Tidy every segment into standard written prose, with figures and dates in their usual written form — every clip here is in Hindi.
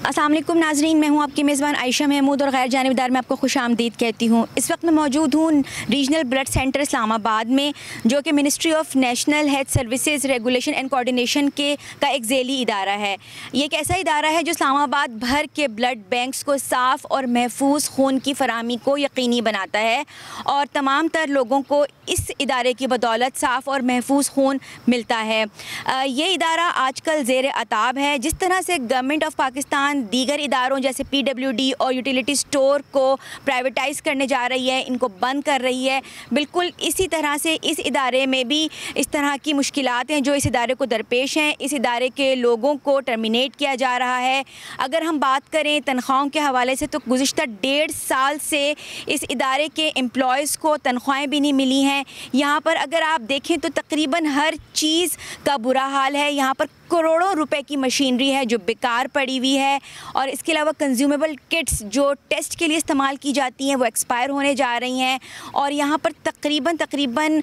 अस्सलाम वालेकुम नाज़रीन, मैं हूं आपकी मेज़बान आयशा महमूद और गैर जानिबदार में आपको खुश आमदीद कहती हूं। इस वक्त मैं मौजूद हूं रीजनल ब्लड सेंटर इस्लामाबाद में, जो कि ministry of national health services regulation and coordination का एक ज़ेली इदारा है। ये एक ऐसा इदारा है जो इस्लामाबाद भर के ब्लड बैंक्स को साफ़ और महफूज खून की फराहमी को यकीनी बनाता है और तमाम तर लोगों को इस इदारे की बदौलत साफ़ और महफूज खून मिलता है। ये इदारा आजकल ज़ेर अताब है। जिस तरह से गवर्नमेंट ऑफ पाकिस्तान दीगर इदारों जैसे PWD और यूटिलिटी स्टोर को प्राइवेटाइज़ करने जा रही है, इनको बंद कर रही है, बिल्कुल इसी तरह से इस इदारे में भी इस तरह की मुश्किलात हैं जो इस इदारे को दरपेश हैं। इस इदारे के लोगों को टर्मिनेट किया जा रहा है। अगर हम बात करें तनख्वाहों के हवाले से, तो गुज़िश्ता 1.5 साल से इस इदारे के एम्प्लॉयज़ को तनख्वाहें भी नहीं मिली हैं। यहाँ पर अगर आप देखें तो तकरीबन हर चीज़ का बुरा हाल है। यहाँ पर करोड़ों रुपए की मशीनरी है जो बेकार पड़ी हुई है, और इसके अलावा कंज्यूमेबल किट्स जो टेस्ट के लिए इस्तेमाल की जाती हैं वो एक्सपायर होने जा रही हैं। और यहाँ पर तकरीबन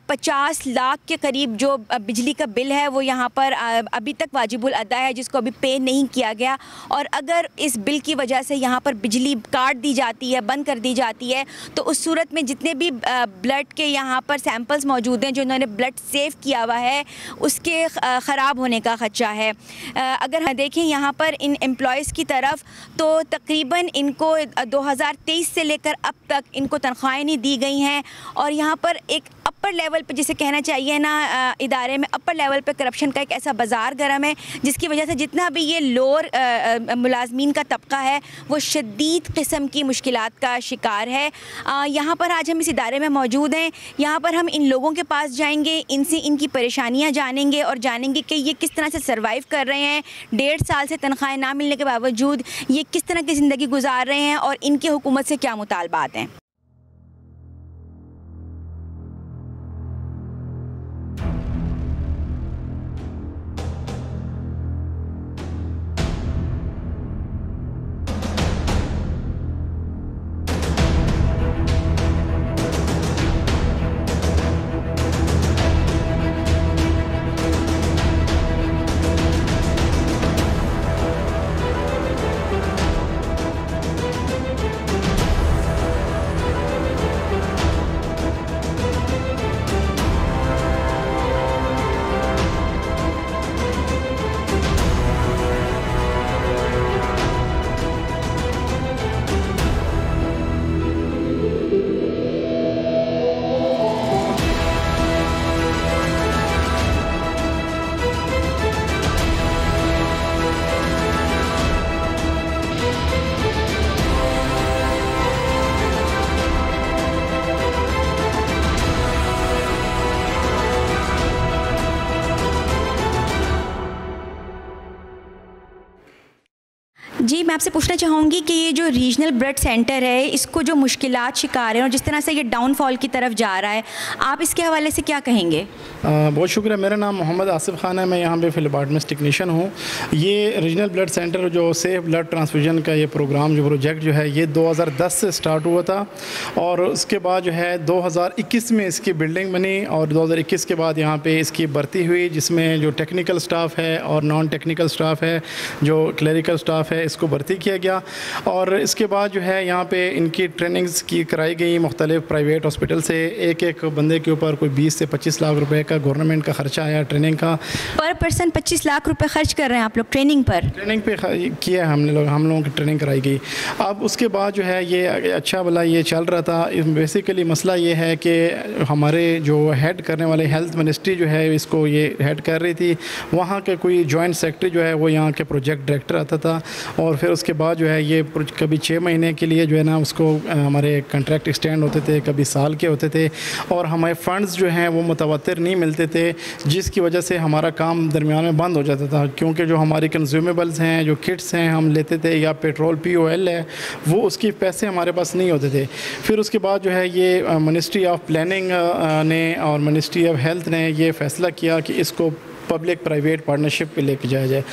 50 लाख के करीब जो बिजली का बिल है वो यहाँ पर अभी तक वाजिबुल अदा है, जिसको अभी पे नहीं किया गया। और अगर इस बिल की वजह से यहाँ पर बिजली काट दी जाती है, बंद कर दी जाती है, तो उस सूरत में जितने भी ब्लड के यहाँ पर सैंपल्स मौजूद हैं जो इन्होंने ब्लड सेव किया हुआ है, उसके ख़राब होने का ख़दशा है। अगर हम देखें यहाँ पर इन एम्प्लॉयज़ की तरफ, तो तकरीबन इनको 2023 से लेकर अब तक इनको तनख्वाहें नहीं दी गई हैं। और यहाँ पर एक अपर लेवल पे, जिसे कहना चाहिए ना, इदारे में अपर लेवल पे करप्शन का एक ऐसा बाज़ार गर्म है जिसकी वजह से जितना भी ये लोअर मुलाजमीन का तबका है वो शदीद किस्म की मुश्किलात का शिकार है। यहाँ पर आज हम इस इदारे में मौजूद हैं। यहाँ पर हम इन लोगों के पास जाएंगे, इनसे इनकी परेशानियाँ जानेंगे और जानेंगे कि ये किस तरह से सर्वाइव कर रहे हैं। 1.5 साल से तनख्वाहें ना मिलने के बावजूद ये किस तरह की ज़िंदगी गुजार रहे हैं और इनके हुकूमत से क्या मुतालबात हैं। जी, मैं आपसे पूछना चाहूँगी कि ये जो रीजनल ब्लड सेंटर है, इसको जो मुश्किलात शिकार हैं और जिस तरह से ये डाउनफॉल की तरफ जा रहा है, आप इसके हवाले से क्या कहेंगे? बहुत शुक्रिया। मेरा नाम मोहम्मद आसिफ खान है। मैं यहाँ पे फिलबार्टमेंट्स टेक्नीशियन हूँ। ये रीजनल ब्लड सेंटर जो सेफ ब्लड ट्रांसफ्यूजन का ये प्रोग्राम, जो प्रोजेक्ट जो है, ये 2010 से स्टार्ट हुआ था और उसके बाद जो है 2021 में इसकी बिल्डिंग बनी और 2021 के बाद यहाँ पे इसकी भर्ती हुई, जिसमें जो टेक्निकल स्टाफ है और नॉन टेक्निकल स्टाफ है, जो क्लरिकल स्टाफ है, इसको भर्ती किया गया। और इसके बाद जो है यहाँ पे इनकी ट्रेनिंग्स की कराई गई मुख्तलिफ प्राइवेट हॉस्पिटल से। एक बंदे के ऊपर कोई 20 से 25 लाख रुपए का गवर्नमेंट का खर्चा आया ट्रेनिंग का। पर पर्सन 25 लाख रुपए खर्च कर रहे हैं आप लोग ट्रेनिंग पर? ट्रेनिंग पे किया हम लोगों की ट्रेनिंग कराई गई। अब उसके बाद जो है ये अच्छा भला ये चल रहा था। बेसिकली मसला ये है कि हमारे जो हेड करने वाले हेल्थ मिनिस्ट्री जो है इसको ये हेड कर रही थी, वहाँ के कोई जॉइंट सेक्रेटरी जो है वो यहाँ के प्रोजेक्ट डायरेक्टर आता था और फिर उसके बाद जो है ये कभी 6 महीने के लिए जो है ना उसको हमारे कॉन्ट्रैक्ट एक्सटेंड होते थे, कभी साल के होते थे और हमारे फ़ंड्स जो हैं वो मुतवत्तिर नहीं मिलते थे, जिसकी वजह से हमारा काम दरमियान में बंद हो जाता था। क्योंकि जो हमारी कंज्यूमेबल्स हैं, जो किट्स हैं हम लेते थे, या पेट्रोल POL है, वो उसके पैसे हमारे पास नहीं होते थे। फिर उसके बाद जो है ये मिनिस्ट्री ऑफ प्लानिंग ने और मिनिस्ट्री ऑफ हेल्थ ने ये फ़ैसला किया कि इसको पब्लिक प्राइवेट पार्टनरशिप पे लेके जाया जाए।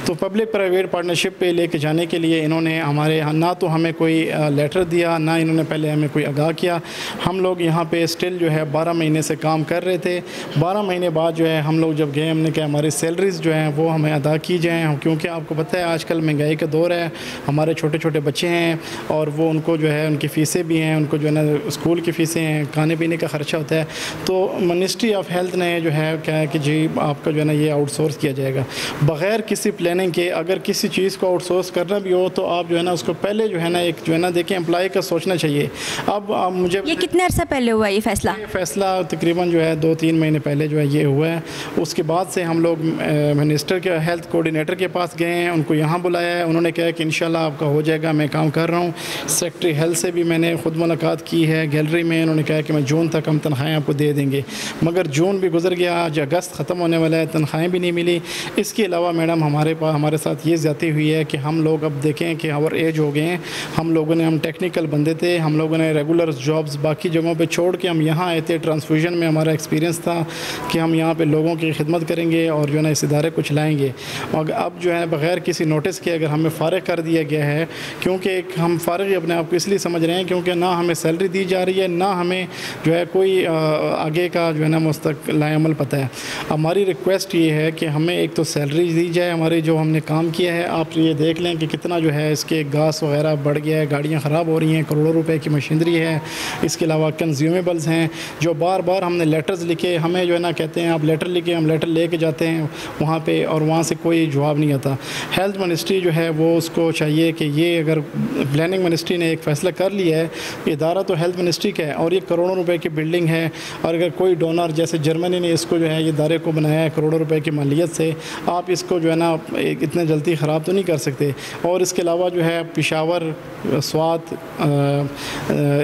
तो पब्लिक प्राइवेट पार्टनरशिप पे लेके जाने के लिए इन्होंने हमारे यहाँ ना तो हमें कोई लेटर दिया, ना इन्होंने पहले हमें कोई आगाह किया। हम लोग यहाँ पे स्टिल जो है 12 महीने से काम कर रहे थे। 12 महीने बाद जो है हम लोग जब गए, हमने कहा हमारी सैलरीज़ जो हैं वो हमें अदा की जाएँ, क्योंकि आपको पता है आजकल महंगाई का दौर है, हमारे छोटे छोटे बच्चे हैं और वो उनको जो है उनकी फ़ीसें भी हैं, उनको जो है ना स्कूल की फ़ीसें हैं, खाने पीने का ख़र्चा होता है। तो मिनिस्ट्री ऑफ हेल्थ ने जो है क्या है कि जी आपका जो है ना ये आउटसोर्स किया जाएगा बग़ैर किसी प्लानिंग के। अगर किसी चीज़ को आउटसोर्स करना भी हो तो आप जो है ना उसको पहले जो है ना एक जो है ना देखिए एम्प्लॉय का सोचना चाहिए। अब मुझे ये कितने अर्सा पहले हुआ ये फ़ैसला? ये फ़ैसला तकरीबन जो है 2-3 महीने पहले जो है ये हुआ है। उसके बाद से हम लोग मिनिस्टर के हेल्थ कोऑर्डिनेटर के पास गए हैं, उनको यहाँ बुलाया है। उन्होंने कहा कि इंशाल्लाह आपका हो जाएगा, मैं काम कर रहा हूँ। सेक्रेटरी हेल्थ से भी मैंने ख़ुद मुलाकात की है गैलरी में। उन्होंने कहा कि मैं जून तक हम तनख्वाहें आपको दे देंगे, मगर जून भी गुजर गया, आज अगस्त ख़त्म होने वाला है, तनख्वाहें भी नहीं मिली। इसके अलावा मैडम हमारे साथ ये ज़्यादती हुई है कि हम लोग अब देखें कि और एज हो गए हैं, हम टेक्निकल बंदे थे, हम लोगों ने रेगुलर जॉब्स बाकी जगहों पे छोड़ के हम यहाँ आए थे। ट्रांसफ्यूजन में हमारा एक्सपीरियंस था कि हम यहाँ पे लोगों की खिदमत करेंगे और जो है ना इस इदारे को चलाएँगे। और अब जो है बग़ैर किसी नोटिस के अगर हमें फ़ारिग कर दिया गया है, क्योंकि हम फ़ारिग अपने आप को इसलिए समझ रहे हैं क्योंकि ना हमें सैलरी दी जा रही है, ना हमें जो है कोई आगे का जो है ना मुस्तक़बिल अमल पता है। हमारी रिक्वेस्ट ये है कि हमें एक तो सैलरी दी जाए, हमारी जो हमने काम किया है। आप ये देख लें कि कितना जो है इसके घास वगैरह बढ़ गया है, गाड़ियाँ ख़राब हो रही हैं, करोड़ों रुपए की मशीनरी है। इसके अलावा कंज्यूमेबल्स हैं जो बार बार हमने लेटर्स लिखे, हमें जो है ना कहते हैं आप लेटर लिखे, हम लेटर लेके जाते हैं वहाँ पे और वहाँ से कोई जवाब नहीं आता। हेल्थ मिनिस्ट्री जो है वो उसको चाहिए कि ये अगर प्लानिंग मिनिस्ट्री ने एक फ़ैसला कर लिया है, इदारा तो हेल्थ मिनिस्ट्री का है और ये करोड़ों रुपए की बिल्डिंग है, और अगर कोई डोनर जैसे जर्मनी ने इसको जो है ये इदारे को बनाया है करोड़ों रुपए की मालियत से, आप इसको जो है ना इतने जल्दी ख़राब तो नहीं कर सकते। और इसके अलावा जो है पेशावर, स्वात,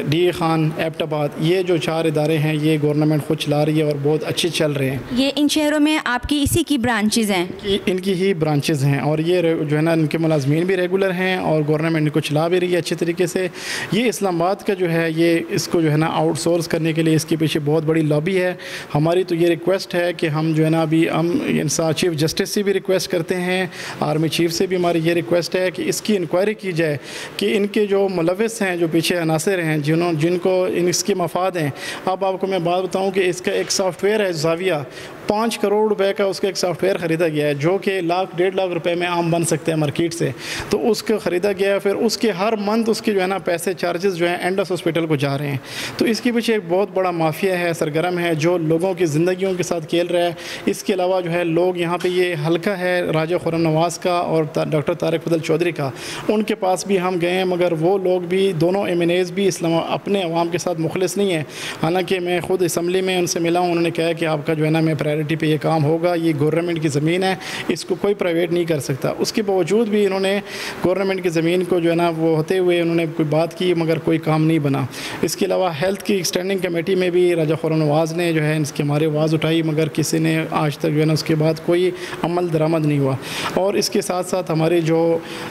डी खान, एबटाबाद, ये जो 4 इदारे हैं ये गवर्नमेंट खुद चला रही है और बहुत अच्छे चल रहे हैं। ये इन शहरों में आपकी इसी की ब्रांचेज़ हैं? इनकी ही ब्रांचेस हैं और ये जो है ना इनके मुलाजमीन भी रेगुलर हैं और गवर्नमेंट इनको चला भी रही है अच्छे तरीके से। ये इस्लामाबाद का जो है ये इसको जो है ना आउटसोर्स करने के लिए इसके पीछे बहुत बड़ी लॉबी है। हमारी तो ये रिक्वेस्ट है कि हम जो है ना अभी हम इंसाफ चीफ जस्टिस से भी रिक्वेस्ट करते हैं, आर्मी चीफ से भी हमारी ये रिक्वेस्ट है कि इसकी इंक्वायरी की जाए कि इनके जो मुलविस हैं, जो पीछे अनासर हैं, जिनको इसके मफाद हैं। अब आपको मैं बात बताऊँ कि इसका एक सॉफ्टवेयर है ज़ाविया, 5 करोड़ रुपए का उसका एक सॉफ्टवेयर ख़रीदा गया है जो कि $1-1.5 लाख रुपए में आम बन सकते हैं मार्केट से। तो उसको ख़रीदा गया है, फिर उसके हर मंथ उसके जो है ना पैसे चार्जेस जो हैं एंडस हॉस्पिटल को जा रहे हैं। तो इसके पीछे एक बहुत बड़ा माफिया है, सरगर्म है, जो लोगों की ज़िंदगियों के साथ खेल रहा है। इसके अलावा जो है लोग यहाँ पे ये हल्का है राजा खुर्रम नवाज़ का और डॉक्टर तारिक फजल चौधरी का, उनके पास भी हम गए हैं, मगर वो लोग भी दोनों MNAs भी इस्लाम अपने अवाम के साथ मुखलिस नहीं है। हालाँकि मैं ख़ुद असम्बली में उनसे मिला हूँ, उन्होंने कहा कि आपका जो है ना मैं प्रायोरिटी पे ये काम होगा, ये गवर्नमेंट की ज़मीन है, इसको कोई प्राइवेट नहीं कर सकता। उसके बावजूद भी इन्होंने गवर्नमेंट की ज़मीन को जो है ना वो होते हुए उन्होंने कोई बात की मगर कोई काम नहीं बना। इसके अलावा हेल्थ की स्टैंडिंग कमेटी में भी राजा खुर्रम नवाज़ ने जो है इसकी हमारी आवाज़ उठाई, मगर किसी ने आज तक जो है ना उसके बाद कोई अमल दरामद नहीं हुआ। और इसके साथ साथ हमारे जो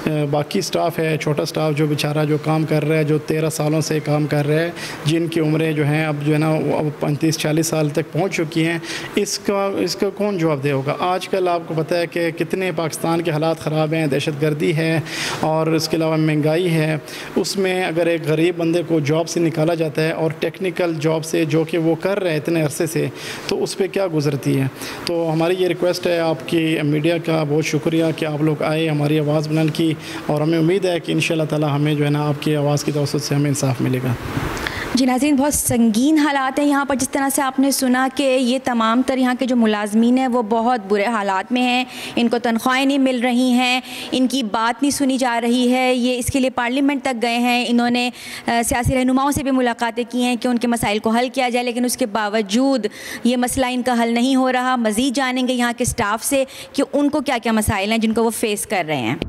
बाकी स्टाफ है, छोटा स्टाफ जो बेचारा जो काम कर रहा है, जो 13 सालों से काम कर रहा है, जिनकी उम्रें जो हैं अब जो है ना अब 35-40 साल तक पहुँच चुकी हैं, इसका कौन जवाबदेह होगा? आजकल आपको पता है कि कितने पाकिस्तान के हालात ख़राब हैं, दहशतगर्दी है और इसके अलावा महंगाई है। उसमें अगर एक गरीब बंदे को जॉब से निकाला जाता है और टेक्निकल जॉब से जो कि वो कर रहे हैं इतने अरसे से, तो उस पर क्या गुजरती है। तो हमारी ये रिक्वेस्ट है आपकी मीडिया का बहुत शुक्रिया कि आप लोग आए, हमारी आवाज़ बुलंद की, और हमें उम्मीद है कि इंशाअल्लाह ताला हमें जो है ना आपकी आवाज़ की तवज्जो से हमें इंसाफ मिलेगा। जी नाज़रीन, बहुत संगीन हालात हैं यहाँ पर। जिस तरह से आपने सुना कि ये तमाम तर यहाँ के जो मुलाजमीन हैं वो बहुत बुरे हालात में हैं, इनको तनख्वाहें नहीं मिल रही हैं, इनकी बात नहीं सुनी जा रही है। ये इसके लिए पार्लियामेंट तक गए हैं, इन्होंने सियासी रहनुमाओं से भी मुलाकातें की हैं कि उनके मसाइल को हल किया जाए, लेकिन उसके बावजूद ये मसला इनका हल नहीं हो रहा। मज़ीद जानेंगे यहाँ के स्टाफ से कि उनको क्या क्या मसाइल हैं जिनको वो फेस कर रहे हैं।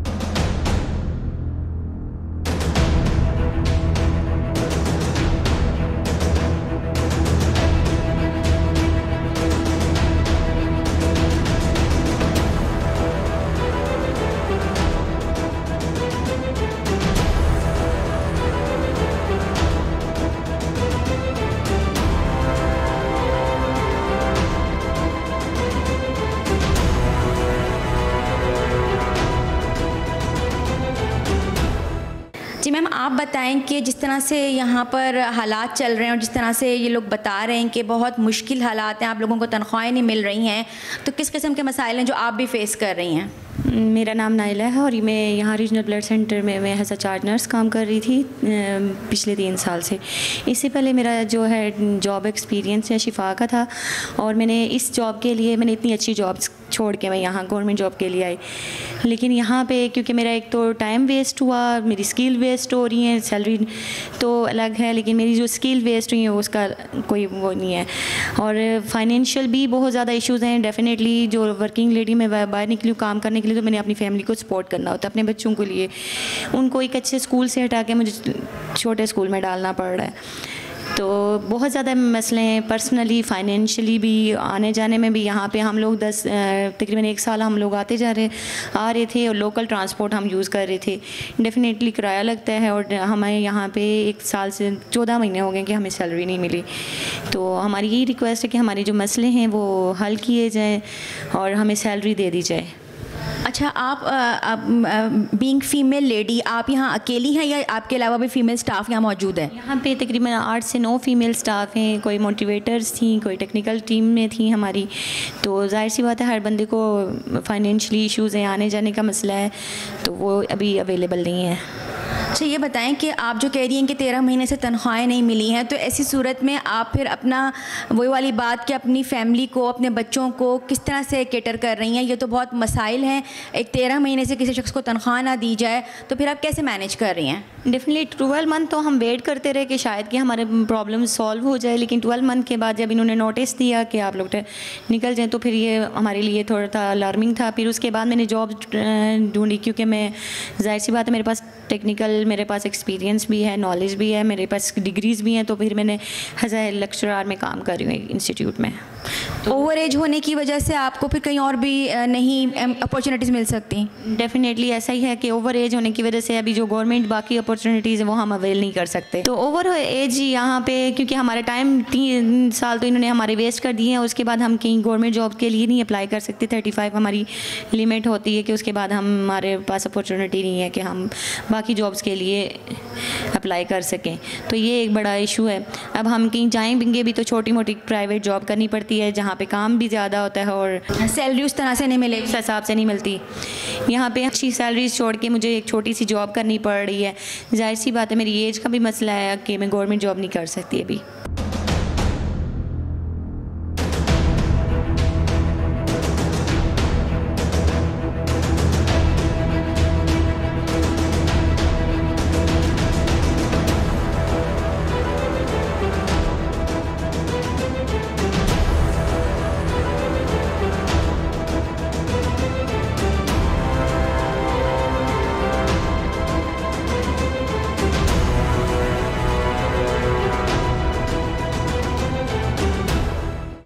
आप बताएं कि जिस तरह से यहाँ पर हालात चल रहे हैं और जिस तरह से ये लोग बता रहे हैं कि बहुत मुश्किल हालात हैं, आप लोगों को तनख्वाहें नहीं मिल रही हैं, तो किस किस्म के मसाइल हैं जो आप भी फेस कर रही हैं? मेरा नाम नाइला है और मैं यहाँ रीजनल ब्लड सेंटर में मैं एज अ चार्ज नर्स काम कर रही थी पिछले 3 साल से। इससे पहले मेरा जो है जॉब एक्सपीरियंस है शिफा का था और मैंने इस जॉब के लिए मैंने इतनी अच्छी जॉब्स छोड़ के मैं यहाँ गवर्नमेंट जॉब के लिए आई, लेकिन यहाँ पे क्योंकि मेरा एक तो टाइम वेस्ट हुआ, मेरी स्किल वेस्ट हो रही है, सैलरी तो अलग है लेकिन मेरी जो स्किल वेस्ट हुई है उसका कोई वो नहीं है, और फाइनेंशियल भी बहुत ज़्यादा इश्यूज़ हैं। डेफिनेटली जो वर्किंग लेडी में बाहर निकली हूँ काम करने के लिए तो मैंने अपनी फैमिली को सपोर्ट करना होता है, अपने बच्चों के लिए उनको एक अच्छे स्कूल से हटा के मुझे छोटे स्कूल में डालना पड़ रहा है। तो बहुत ज़्यादा मसले हैं, पर्सनली फाइनेंशियली भी, आने जाने में भी। यहाँ पे हम लोग तकरीबन 1 साल हम लोग आ रहे थे और लोकल ट्रांसपोर्ट हम यूज़ कर रहे थे। डेफिनेटली किराया लगता है और हमें यहाँ पे 1 साल से 14 महीने हो गए कि हमें सैलरी नहीं मिली। तो हमारी यही रिक्वेस्ट है कि हमारे जो मसले हैं वो हल किए जाएँ और हमें सैलरी दे दी जाए। अच्छा, आप बीइंग फीमेल लेडी आप यहाँ अकेली हैं या आपके अलावा भी फीमेल स्टाफ यहाँ मौजूद है? यहाँ पे तकरीबन 8 से 9 फीमेल स्टाफ हैं, कोई मोटिवेटर्स थी, कोई टेक्निकल टीम में थी हमारी। तो जाहिर सी बात है हर बंदे को फाइनेंशियली इश्यूज़ हैं, आने जाने का मसला है, तो वो अभी अवेलेबल नहीं है। अच्छा, ये बताएं कि आप जो कह रही हैं कि 13 महीने से तनख्वाहें नहीं मिली हैं, तो ऐसी सूरत में आप फिर अपना वही वाली बात कि अपनी फैमिली को, अपने बच्चों को किस तरह से केटर कर रही हैं? ये तो बहुत मसाइल हैं। एक 13 महीने से किसी शख्स को तनख्वाह ना दी जाए तो फिर आप कैसे मैनेज कर रही हैं? डेफिनेटली 12 मंथ तो हम वेट करते रहे कि शायद कि हमारे प्रॉब्लम सॉल्व हो जाए, लेकिन 12 मंथ के बाद जब इन्होंने नोटिस दिया कि आप लोग निकल जाएँ तो फिर ये हमारे लिए थोड़ा सा अलार्मिंग था। फिर उसके बाद मैंने जॉब ढूंढी, क्योंकि मैं जाहिर सी बात है मेरे पास टेक्निकल, मेरे पास एक्सपीरियंस भी है, नॉलेज भी है, मेरे पास डिग्रीज़ भी हैं। तो फिर मैंने एज ए लेक्चरर में काम कर रही हूँ इंस्टीट्यूट में। तो ओवर एज होने की वजह से आपको फिर कहीं और भी नहीं अपॉर्चुनिटीज़ मिल सकती? डेफिनेटली ऐसा ही है कि ओवर एज होने की वजह से अभी जो गवर्नमेंट बाकी अपॉर्चुनिटीज़ हैं वो हम अवेल नहीं कर सकते। तो ओवर एज यहाँ पे क्योंकि हमारा टाइम 3 साल तो इन्होंने हमारे वेस्ट कर दिए हैं, उसके बाद हम कहीं गवर्नमेंट जॉब के लिए नहीं अप्लाई कर सकते। 35 हमारी लिमिट होती है कि उसके बाद हमारे पास अपॉर्चुनिटी नहीं है कि हम बाकी जॉब्स के लिए अप्लाई कर सकें। तो ये एक बड़ा इशू है। अब हम कहीं जाएंगे भी तो छोटी मोटी प्राइवेट जॉब करनी पड़ती है जहाँ पे काम भी ज़्यादा होता है और सैलरी उस तरह से नहीं मिलेगी, उस हिसाब से नहीं मिलती। यहाँ पे अच्छी सैलरी छोड़ के मुझे एक छोटी सी जॉब करनी पड़ रही है। जाहिर सी बात है मेरी एज का भी मसला है कि मैं गवर्नमेंट जॉब नहीं कर सकती अभी।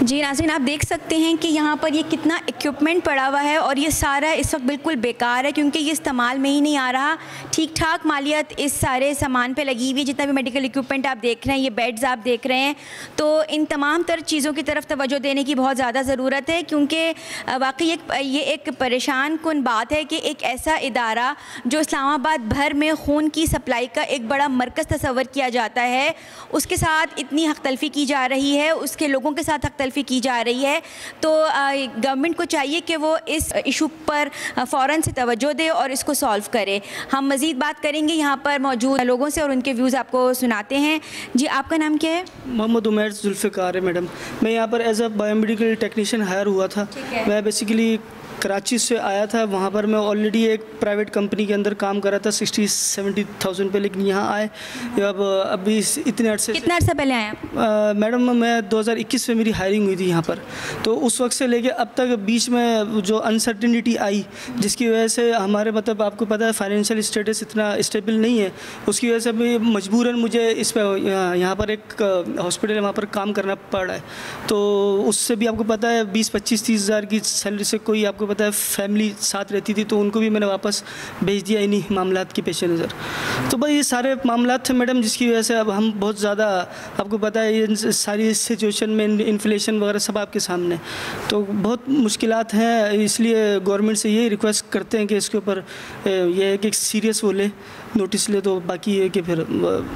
जी नाज़रीन, आप देख सकते हैं कि यहाँ पर ये कितना इक्विपमेंट पड़ा हुआ है और ये सारा इस वक्त बिल्कुल बेकार है क्योंकि ये इस्तेमाल में ही नहीं आ रहा। ठीक ठाक मालियत इस सारे सामान पे लगी हुई है, जितना भी मेडिकल इक्विपमेंट आप देख रहे हैं, ये बेड्स आप देख रहे हैं, तो इन तमाम तर चीज़ों की तरफ तवज्जो देने की बहुत ज़्यादा ज़रूरत है क्योंकि वाकई ये एक परेशान कुन बात है कि एक ऐसा इदारा जो इस्लामाबाद भर में खून की सप्लाई का एक बड़ा मरकज़ तस्वर किया जाता है, उसके साथ इतनी हक़ तलफ़ी की जा रही है, उसके लोगों के साथ हक़ तलफ़ी की जा रही है। तो गवर्नमेंट को चाहिए कि वो इस इशू पर फ़ौरन से तवज्जो दे और इसको सॉल्व करे। हम मज़ीद बात करेंगे यहाँ पर मौजूद लोगों से और उनके व्यूज़ आपको सुनाते हैं। जी, आपका नाम क्या है? मोहम्मद उमैर जुल्फ़िकार है मैडम। मैं यहाँ पर as a biomedical technician hired हुआ था। मैं बेसिकली कराची से आया था। वहाँ पर मैं ऑलरेडी एक प्राइवेट कंपनी के अंदर काम कर रहा था 60-70,000 पे, लेकिन यहाँ आए अब अभी इतने अर्से। कितना अर्सा पहले आया? मैडम मैं 2021 में मेरी हायरिंग हुई थी यहाँ पर, तो उस वक्त से लेके अब तक बीच में जो अनसर्टिनिटी आई जिसकी वजह से हमारे मतलब आपको पता है फाइनेंशियल स्टेटस इतना स्टेबल नहीं है, उसकी वजह से भी मजबूरन मुझे इस पर यहाँ पर एक हॉस्पिटल है वहाँ पर काम करना पड़ रहा है। तो उससे भी आपको पता है 20-25-30 हज़ार की सैलरी से कोई आपको पता है फैमिली साथ रहती थी, तो उनको भी मैंने वापस भेज दिया इन्हीं मामलात के पेश नज़र। तो भाई ये सारे मामलात थे मैडम जिसकी वजह से अब हम बहुत ज़्यादा आपको पता है ये सारी सिचुएशन में इन्फ्लेशन वगैरह सब आपके सामने, तो बहुत मुश्किलात हैं। इसलिए गवर्नमेंट से यही रिक्वेस्ट करते हैं कि इसके ऊपर ये एक सीरियस वो ले नोटिस ले, तो बाकी है कि फिर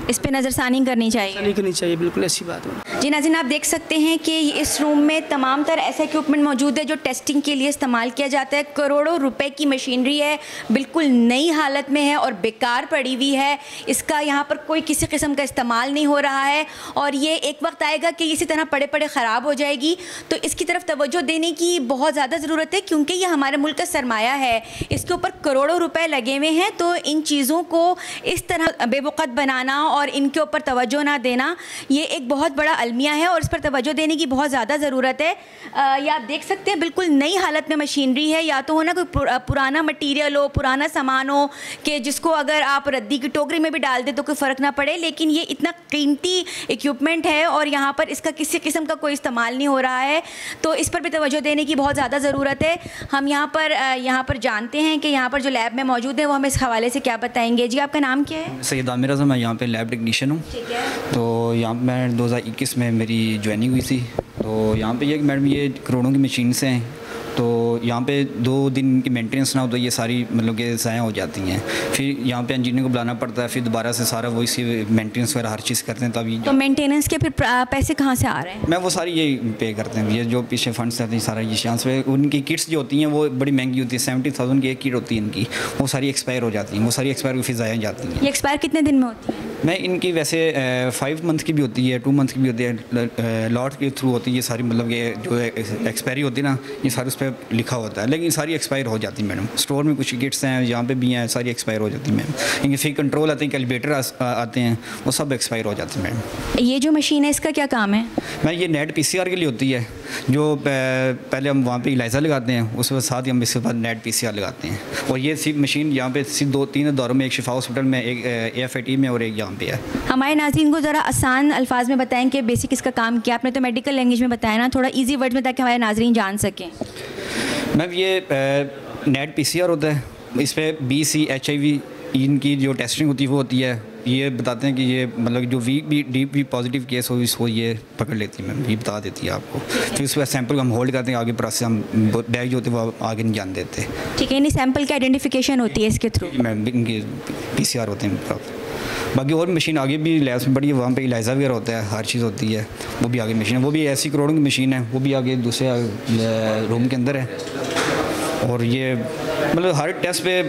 इस पे नज़रसानी करनी चाहिए। नहीं करनी चाहिए, बिल्कुल ऐसी बात है। जी नाज़रीन, आप देख सकते हैं कि इस रूम में तमाम तरह ऐसा इक्विपमेंट मौजूद है जो टेस्टिंग के लिए इस्तेमाल किया जाता है। करोड़ों रुपए की मशीनरी है, बिल्कुल नई हालत में है और बेकार पड़ी हुई है। इसका यहाँ पर कोई किसी किस्म का इस्तेमाल नहीं हो रहा है और ये एक वक्त आएगा कि इसी तरह पड़े पड़े ख़राब हो जाएगी। तो इसकी तरफ तवज्जो देने की बहुत ज़्यादा ज़रूरत है, क्योंकि ये हमारे मुल्क का सरमाया है, इसके ऊपर करोड़ों रुपए लगे हुए हैं। तो इन चीज़ों को इस तरह बेवक़्त बनाना और इनके ऊपर तवज्जो ना देना, ये एक बहुत बड़ा अलमिया है और इस पर तवज्जो देने की बहुत ज़्यादा ज़रूरत है। ये आप देख सकते हैं बिल्कुल नई हालत में मशीनरी है। या तो हो ना कोई पुराना मटीरियल हो, पुराना सामान हो कि जिसको अगर आप रद्दी की टोकरी में भी डाल दें तो कोई फ़र्क ना पड़े, लेकिन ये इतना कीमती इक्विपमेंट है और यहाँ पर इसका किसी किस्म का कोई इस्तेमाल नहीं हो रहा है। तो इस पर भी तवज्जो देने की बहुत ज़्यादा ज़रूरत है। हम यहाँ पर जानते हैं कि यहाँ पर जो लैब में मौजूद है वो हमें इस हवाले से क्या बताएंगे। जी, आपका नाम क्या है? सैयद आमिर आज़म, मैं यहाँ पे लैब टेक्नीशियन हूँ। ठीक है। तो यहाँ मैं 2021 में मेरी ज्वाइनिंग हुई थी। तो यहाँ पे ये मैडम ये करोड़ों की मशीन्स हैं, तो यहाँ पे 2 दिन की मेंटेनेंस ना हो तो ये सारी मतलब कि ज़ाया हो जाती हैं। फिर यहाँ पे इंजीनियर को बुलाना पड़ता है, फिर दोबारा से सारा वो इसी मेंटेनेंस वगैरह हर चीज़ करते हैं। तभी तो मेंटेनेंस के फिर पैसे कहाँ से आ रहे हैं? मैं वो सारी ये पे करते हैं, ये जो पीछे फंड्स रहते हैं सारा ये चांस पे। उनकी किट्स जो होती हैं वो बड़ी महंगी होती है, 70,000 की एक किट होती है इनकी, वो सारी एक्सपायर हो जाती हैं। वो सारी एक्सपायर फिर ज़ाया जाती हैं। ये एक्सपायर कितने दिन में होती है? मैं इनकी वैसे 5 मंथ की भी होती है, 2 मंथ की भी होती है, लॉट के थ्रू होती है ये सारी। मतलब ये जो एक्सपायरी होती है ना, ये सारी उस पर लिखा होता है, लेकिन सारी एक्सपायर हो जाती है मैडम। स्टोर में कुछ किट्स हैं, यहाँ पे भी हैं, सारी एक्सपायर हो जाती है मैम। इनके फिर कंट्रोल आते हैं, कैलकुलेटर आते हैं, वो सब एक्सपायर हो जाते हैं मैडम। ये जो मशीन है इसका क्या काम है? मैं ये नेट PCR के लिए होती है, जो पहले हम वहाँ पे इलाइज़ा लगाते हैं, उसके साथ ही हम इसके बाद नेट PCR लगाते हैं। और ये सिर्फ मशीन यहाँ पे सिर्फ 2-3 दौरों में, एक शिफा हॉस्पिटल में, एक AFIT में और एक यहाँ पे है। हमारे नाज़रीन को ज़रा आसान अल्फाज में बताएं कि बेसिक इसका काम क्या। आपने तो मेडिकल लैंग्वेज में बताया ना, थोड़ा ईजी वर्ड में, ताकि हमारे नाज़रीन जान सकें। मैम ये नेट PCR होता है, इस पर BC HIV इनकी जो टेस्टिंग होती है वो होती है। ये बताते हैं कि ये मतलब जो DP पॉजिटिव केस हो इसको ये पकड़ लेती है मैम, ये बता देती है आपको। फिर उस पर सैंपल हम होल्ड करते हैं, आगे प्रोसेस हम बैग जो होते हैं वो आगे नहीं जान देते। ठीक है, यानी सैंपल की आइडेंटिफिकेशन होती है इसके थ्रू? मैम इनके PCR होते हैं। बाकी और मशीन आगे भी लैब्स में बड़ी है, वहाँ पे इलाइज़ा वगैरह होता है, हर चीज़ होती है, वो भी आगे मशीन है। वो भी ऐसी करोड़ों की मशीन है, वो भी आगे दूसरे रूम के अंदर है। और ये मतलब हर टेस्ट पे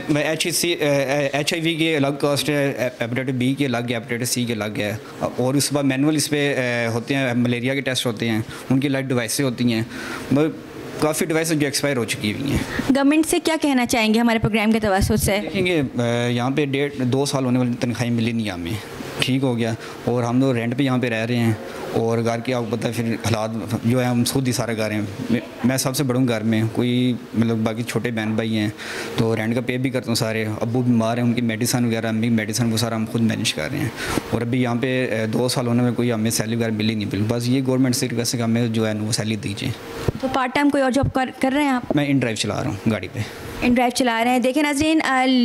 HIV की अलग कॉस्ट है, हेपेटाइटिस B की अलग है, हेपेटाइटिस C की अलग है। और उसके बाद मैनुअल इस पर होते हैं, मलेरिया के टेस्ट होते हैं, उनकी अलग डिवाइसें होती हैं। मतलब काफ़ी डिवाइस जो एक्सपायर हो चुकी हुई हैं। गवर्नमेंट से क्या कहना चाहेंगे हमारे प्रोग्राम के तवज्जुह से? देखेंगे यहाँ पे 2 साल होने वाली तनख्वाही मिली नहीं हमें, ठीक हो गया। और हम लोग रेंट पे यहाँ पे रह रहे हैं और घर के आपको पता है फिर हालात जो है, हम खुद ही सारा घर हैं। मैं सबसे बड़ा हूँ घर में, कोई मतलब बाकी छोटे बहन भाई हैं, तो रेंट का पे भी करता हूँ सारे। अब्बू बीमार हैं, उनकी मेडिसिन वगैरह, अम्मी मेडिसिन, वो सारा हम खुद मैनेज कर रहे हैं। और अभी यहाँ पे 2 साल होने में कोई हमें सैलरी वगैरह मिली नहीं, बिल्कुल। बस ये गवर्नमेंट से रिक्वेस्ट है कि हमें जो है वो सैलरी दीजिए। तो पार्ट टाइम कोई और जॉब कर रहे हैं आप? मैं इन ड्राइव चला रहा हूँ, गाड़ी पे इन ड्राइव चला रहे हैं। देखें नाज़रीन,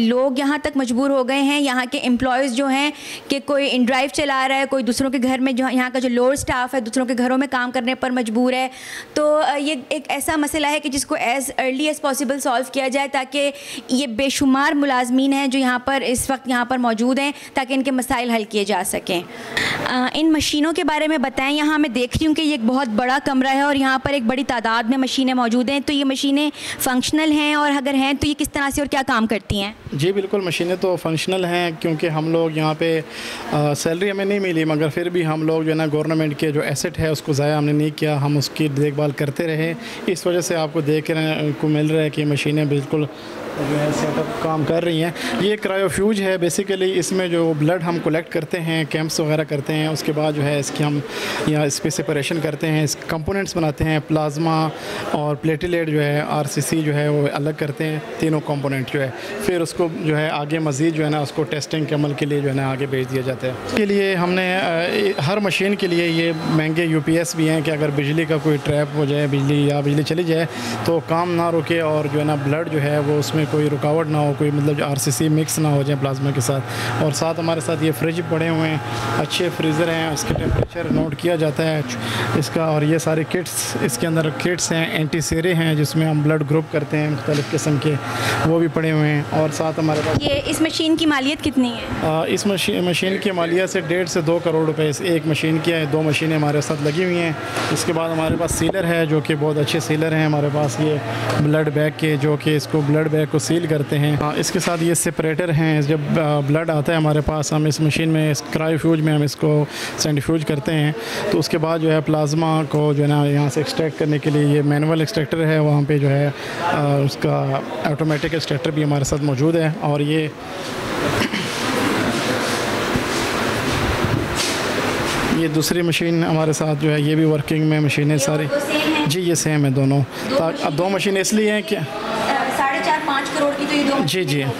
लोग यहाँ तक मजबूर हो गए हैं, यहाँ के एम्प्लॉयज़ जो हैं, कि कोई इन ड्राइव चला रहा है, कोई दूसरों के घर में, जो यहाँ का जो लोअर स्टाफ है दूसरों के घरों में काम करने पर मजबूर है। तो ये एक ऐसा मसला है कि जिसको as early as possible solve किया जाए, ताकि ये बेशुमार मुलाजमीन हैं जो यहाँ पर इस वक्त यहाँ पर मौजूद हैं, ताकि इनके मसाइल हल किए जा सकें। इन मशीनों के बारे में बताएं। यहाँ मैं देख रही हूँ कि ये एक बहुत बड़ा कमरा है और यहाँ पर एक बड़ी तादाद में मशीनें मौजूद हैं। तो ये मशीनें फंक्शनल हैं, और अगर हैं तो ये किस तरह से और क्या काम करती हैं? जी बिल्कुल, मशीनें तो फंक्शनल हैं, क्योंकि हम लोग यहाँ पे सैलरी हमें नहीं मिली, मगर फिर भी हम लोग जो है ना गवर्नमेंट के जो एसेट है उसको ज़ाया हमने नहीं किया, हम उसकी देखभाल करते रहे। इस वजह से आपको देखने को मिल रहा है कि मशीनें बिल्कुल जो है सेटअप काम कर रही हैं। ये क्रायोफ्यूज है बेसिकली, इसमें जो ब्लड हम कलेक्ट करते हैं, कैंप्स वगैरह करते हैं, उसके बाद जो है इसकी हम यहाँ इस पर सेपरेशन करते हैं, इस कंपोनेंट्स बनाते हैं, प्लाज्मा और प्लेटलेट जो है, RCC जो है वो अलग करते हैं, तीनों कंपोनेंट जो है। फिर उसको जो है आगे मज़ीद जो है ना उसको टेस्टिंग के अमल के लिए जो है ना आगे भेज दिया जाता है। इसके लिए हमने हर मशीन के लिए ये महंगे UPS भी हैं कि अगर बिजली का कोई ट्रैप हो जाए, बिजली चली जाए तो काम ना रुके, और जो है ना ब्लड जो है वो उसमें कोई रुकावट ना हो, कोई मतलब RCC मिक्स ना हो जाए प्लाज्मा के साथ। और साथ हमारे साथ ये फ्रिज पड़े हुए हैं, अच्छे फ्रीज़र हैं, इसके टेम्परेचर नोट किया जाता है इसका। और ये सारे किट्स, इसके अंदर किट्स हैं, एंटीसेरे हैं जिसमें हम ब्लड ग्रुप करते हैं मुख्तलिफ़ किस्म के, वो भी पड़े हुए हैं। और साथ हमारे पास ये इस मशीन की मालियत कितनी है? इस मशीन की मालियत से 1.5 से 2 करोड़ रुपए इस एक मशीन की है। 2 मशीनें हमारे साथ लगी हुई हैं। इसके बाद हमारे पास सीलर है जो कि बहुत अच्छे सीलर हैं हमारे पास, ये ब्लड बैग के, जो कि इसको ब्लड बैग को सील करते हैं। इसके साथ ये सेपरेटर हैं। जब ब्लड आता है हमारे पास, हम इस मशीन में क्रायोफ्यूज में हम इसको सेंट्रीफ्यूज करते हैं, तो उसके बाद जो है प्लाज्मा को जो है ना यहाँ से एक्सट्रैक्ट करने के लिए ये मैनुअल एक्सट्रैक्टर है, वहाँ पे जो है उसका ऑटोमेटिक एक्सट्रैक्टर भी हमारे साथ मौजूद है। और ये दूसरी मशीन हमारे साथ जो है, ये भी वर्किंग में मशीनें सारी। जी ये सेम है दोनों। अब 2 मशीनें इसलिए हैं कि 4.5-5 करोड़ की तो ये 2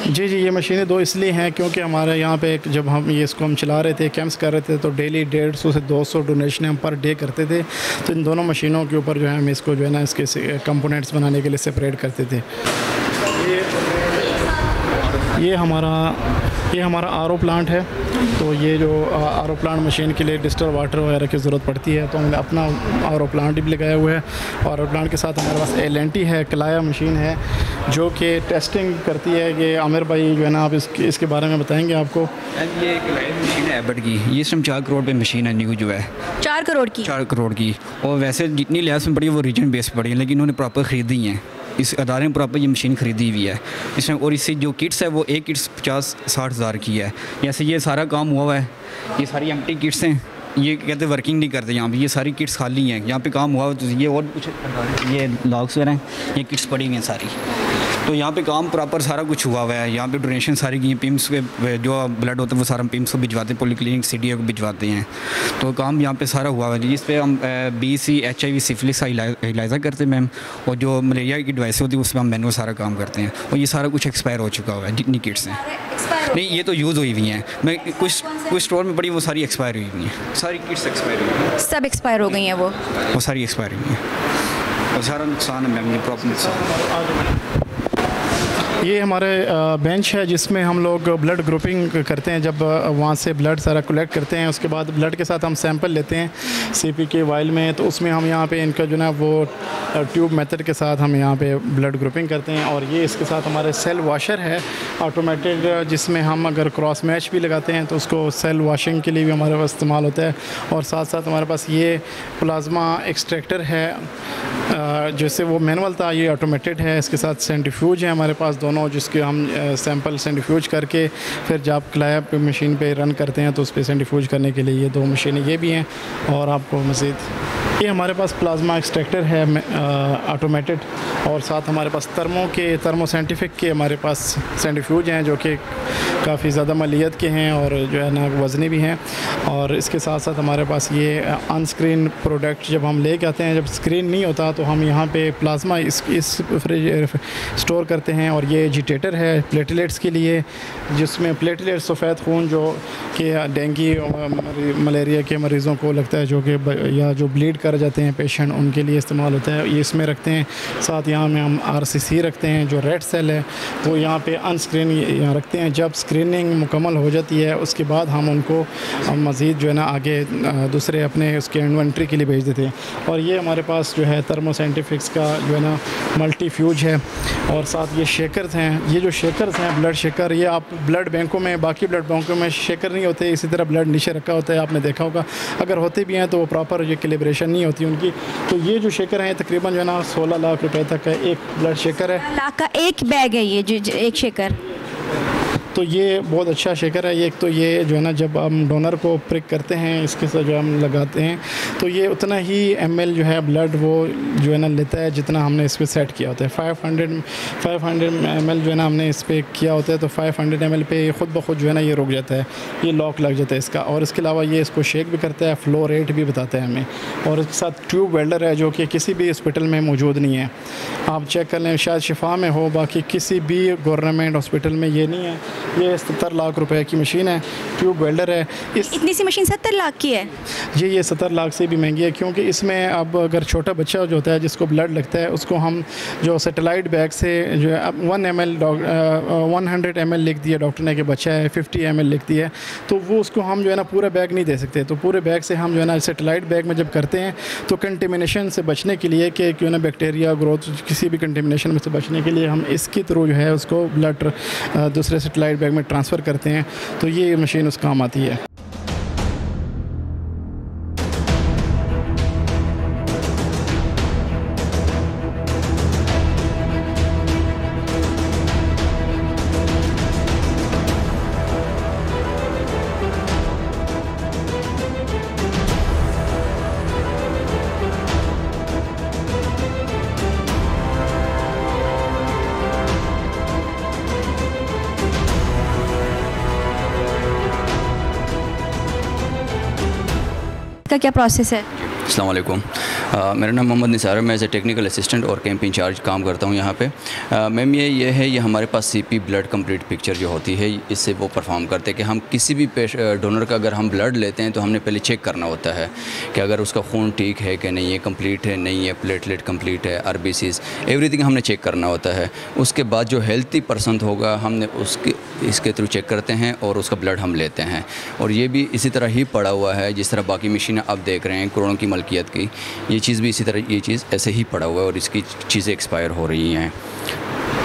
जी ये मशीनें 2 इसलिए हैं क्योंकि हमारे यहाँ पे जब हम इसको चला रहे थे, कैंप्स कर रहे थे, तो डेली 150 से 200 डोनेशन हम पर डे करते थे। तो इन दोनों मशीनों के ऊपर जो है हम इसको जो है ना इसके कंपोनेंट्स बनाने के लिए सेपरेट करते थे। ये हमारा आरओ प्लांट है। तो ये जो आरओ प्लांट मशीन के लिए डिस्टिल्ड वाटर वगैरह की ज़रूरत पड़ती है, तो हमने अपना आरओ प्लांट भी लगाया हुआ है। और प्लांट के साथ हमारे पास एलएनटी है, कलाया मशीन है, जो कि टेस्टिंग करती है। ये आमिर भाई जो है ना, आप इसके बारे में बताएंगे आपको। ये कलाया मशीन है एबट की, ये सिर्फ 4 करोड़ पे मशीन है न्यू जो है। 4 करोड़ की? 4 करोड़ की। और वैसे जितनी लिहाज में पड़ी है वो रीजन बेस पड़ी है, लेकिन इन्होंने प्रॉपर ख़रीदी है, इस अदारे में प्रॉपर ये मशीन ख़रीदी हुई है इसमें। और इससे जो किट्स है वो एक किट्स 50-60 हज़ार की है। जैसे ये सारा काम हुआ है, ये सारी एम्प्टी किट्स हैं, ये कहते वर्किंग नहीं करते यहाँ पे, ये सारी किट्स खाली हैं। यहाँ पे काम हुआ है तो ये और कुछ ये लॉक्स वगैरह हैं, ये किट्स पड़ी हुई हैं सारी। तो यहाँ पे काम प्रॉपर सारा कुछ हुआ हुआ है। यहाँ पे डोनेशन सारी की पिम्स के जो ब्लड होता है वो सारा पिम्स को भिजवाते हैं, पॉलीक्लिनिक CDA को भिजवाते हैं। तो काम यहाँ पे सारा हुआ हुआ है, जिस पे हम BC HIV सिफिलिस इलाजा करते हैं मैम। और जो मलेरिया की डिवाइस होती है उसमें हम मैनुअल सारा काम करते हैं। और ये सारा कुछ एक्सपायर हो चुका हुआ है, जितनी किट्स हैं। नहीं, ये तो यूज़ हुई हुई हैं। मैं कुछ स्टोर में पड़ी, वो सारी एक्सपायर हुई हुई हैं, सारी किट्स एक्सपायर हुई हैं, सब एक्सपायर हो गई हैं वो सारी एक्सपायर हुई हैं। और सारा नुकसान है मैम, ये प्रॉपर नुकसान। ये हमारे बेंच है जिसमें हम लोग ब्लड ग्रुपिंग करते हैं। जब वहाँ से ब्लड सारा कलेक्ट करते हैं, उसके बाद ब्लड के साथ हम सैंपल लेते हैं CP के वाइल में। तो उसमें हम यहाँ पे इनका जो ना वो ट्यूब मेथड के साथ हम यहाँ पे ब्लड ग्रुपिंग करते हैं। और ये इसके साथ हमारे सेल वॉशर है ऑटोमेटेड, जिसमें हम अगर क्रॉस मैच भी लगाते हैं तो उसको सेल वॉशिंग के लिए भी हमारे पास इस्तेमाल होता है। और साथ साथ हमारे पास ये प्लाज्मा एक्सट्रैक्टर है, जैसे वो मैनुअल था, ये ऑटोमेटेड है। इसके साथ सेंट्रीफ्यूज है हमारे पास दोनों, जिसके हम सैंपल सेंट्रीफ्यूज करके फिर जब क्लाया पे मशीन पे रन करते हैं तो उस पर सेंट्रीफ्यूज करने के लिए ये 2 मशीनें ये भी हैं। और आपको मज़ीद ये हमारे पास प्लाज्मा एक्सट्रैक्टर है ऑटोमेटेड। और साथ हमारे पास थर्मो साइंटिफिक के हमारे पास सेंट्रीफ्यूज हैं, जो कि काफ़ी ज़्यादा मलियत के हैं और जो है ना वज़नी भी हैं। और इसके साथ साथ हमारे पास ये अनस्क्रीन प्रोडक्ट जब हम लेके आते हैं, जब स्क्रीन नहीं होता तो हम यहाँ पे प्लाज्मा इस फ्रिज स्टोर करते हैं। और ये एजिटेटर है प्लेटलेट्स के लिए, जिसमें प्लेटलेट्स सफ़ेद खून जो कि डेंगू मलेरिया के मरीज़ों को लगता है, जो कि या जो ब्लीड कर जाते हैं पेशेंट, उनके लिए इस्तेमाल होता है, ये इसमें रखते हैं। साथ यहाँ में हम RCC रखते हैं, जो रेड सेल है वो यहाँ पे अनस्क्रीन यहाँ रखते हैं। जब स्क्रीनिंग मुकम्मल हो जाती है उसके बाद हम उनको मज़ीद जो है ना आगे दूसरे अपने उसके इन्वेंट्री के लिए भेज देते हैं। और ये हमारे पास जो है थर्मो साइंटिफिक्स का जो है ना मल्टीफ्यूज है। और साथ ये शेकर्स हैं, ये जो शेकर्स हैं ब्लड शेकर, ये आप ब्लड बैंकों में, बाकी ब्लड बैंकों में शेकर नहीं होते, इसी तरह ब्लड नीचे रखा होता है, आपने देखा होगा। अगर होते भी हैं तो वो प्रॉपर ये कैलिब्रेशन नहीं होती उनकी। तो ये जो शेकर हैं तकरीबन जो है ना 16 लाख रुपए तक का एक ब्लड शेकर है। लाख का एक बैग है ये जो एक शेकर। तो ये बहुत अच्छा शेकर है। एक तो ये जो है ना जब हम डोनर को प्रिक करते हैं, इसके साथ जो हम लगाते हैं, तो ये उतना ही ml जो है ब्लड वो जो है ना लेता है जितना हमने इस पर सेट किया होता है। 500 ml जो है ना हमने इस पर किया होता है, तो 500 ml पे ख़ुद ब खुद जो है ना ये रुक जाता है, ये लॉक लग जाता है इसका। और इसके अलावा ये इसको शेक भी करता है, फ्लो रेट भी बताता है हमें। और इसके साथ ट्यूब वेल्डर है, जो कि किसी भी हॉस्पिटल में मौजूद नहीं है। आप चेक कर लें, शायद शिफा में हो, बाकी किसी भी गवर्नमेंट हॉस्पिटल में ये नहीं है। ये 70 लाख रुपए की मशीन है, ट्यूब वेल्डर है। इतनी सी मशीन 70 लाख की है जी, ये 70 लाख से भी महंगी है, क्योंकि इसमें अब अगर छोटा बच्चा जो होता है जिसको ब्लड लगता है उसको हम जो सैटेलाइट बैग से जो है 100 ml लिख दिया डॉक्टर ने कि बच्चा है, 50 ml लिख दिया है, तो वो उसको हम जो है ना पूरा बैग नहीं दे सकते। तो पूरे बैग से हम जो है ना सैटेलाइट बैग में जब करते हैं तो कंटेमिनेशन से बचने के लिए कि क्यों ना बैक्टीरिया ग्रोथ किसी भी कंटेमिनेशन में से बचने के लिए हम इसके थ्रू जो है उसको ब्लड दूसरे सैटेलाइट बैग में ट्रांसफ़र करते हैं, तो ये मशीन उस काम आती है। का क्या प्रोसेस है? अस्सलाम वालेकुम, मेरा नाम मोहम्मद निसार है। मैं एज ए टेक्निकल असिस्टेंट और कैंप इंचार्ज काम करता हूँ यहाँ पे। मैम ये है, ये हमारे पास सीपी ब्लड कंप्लीट पिक्चर जो होती है, इससे वो परफॉर्म करते हैं कि हम किसी भी डोनर का अगर हम ब्लड लेते हैं तो हमने पहले चेक करना होता है कि अगर उसका खून ठीक है कि नहीं है, कंप्लीट है नहीं है, प्लेटलेट कंप्लीट है, RBCs एवरीथिंग हमने चेक करना होता है। उसके बाद जो हेल्थी पर्सन होगा हमने इसके थ्रू चेक करते हैं और उसका ब्लड हम लेते हैं। और ये भी इसी तरह ही पड़ा हुआ है जिस तरह बाकी मशीनें आप देख रहे हैं करोड़ों की मलकियत की, ये चीज़ भी इसी तरह, ये चीज़ ऐसे ही पड़ा हुआ है और इसकी चीज़ें एक्सपायर हो रही हैं।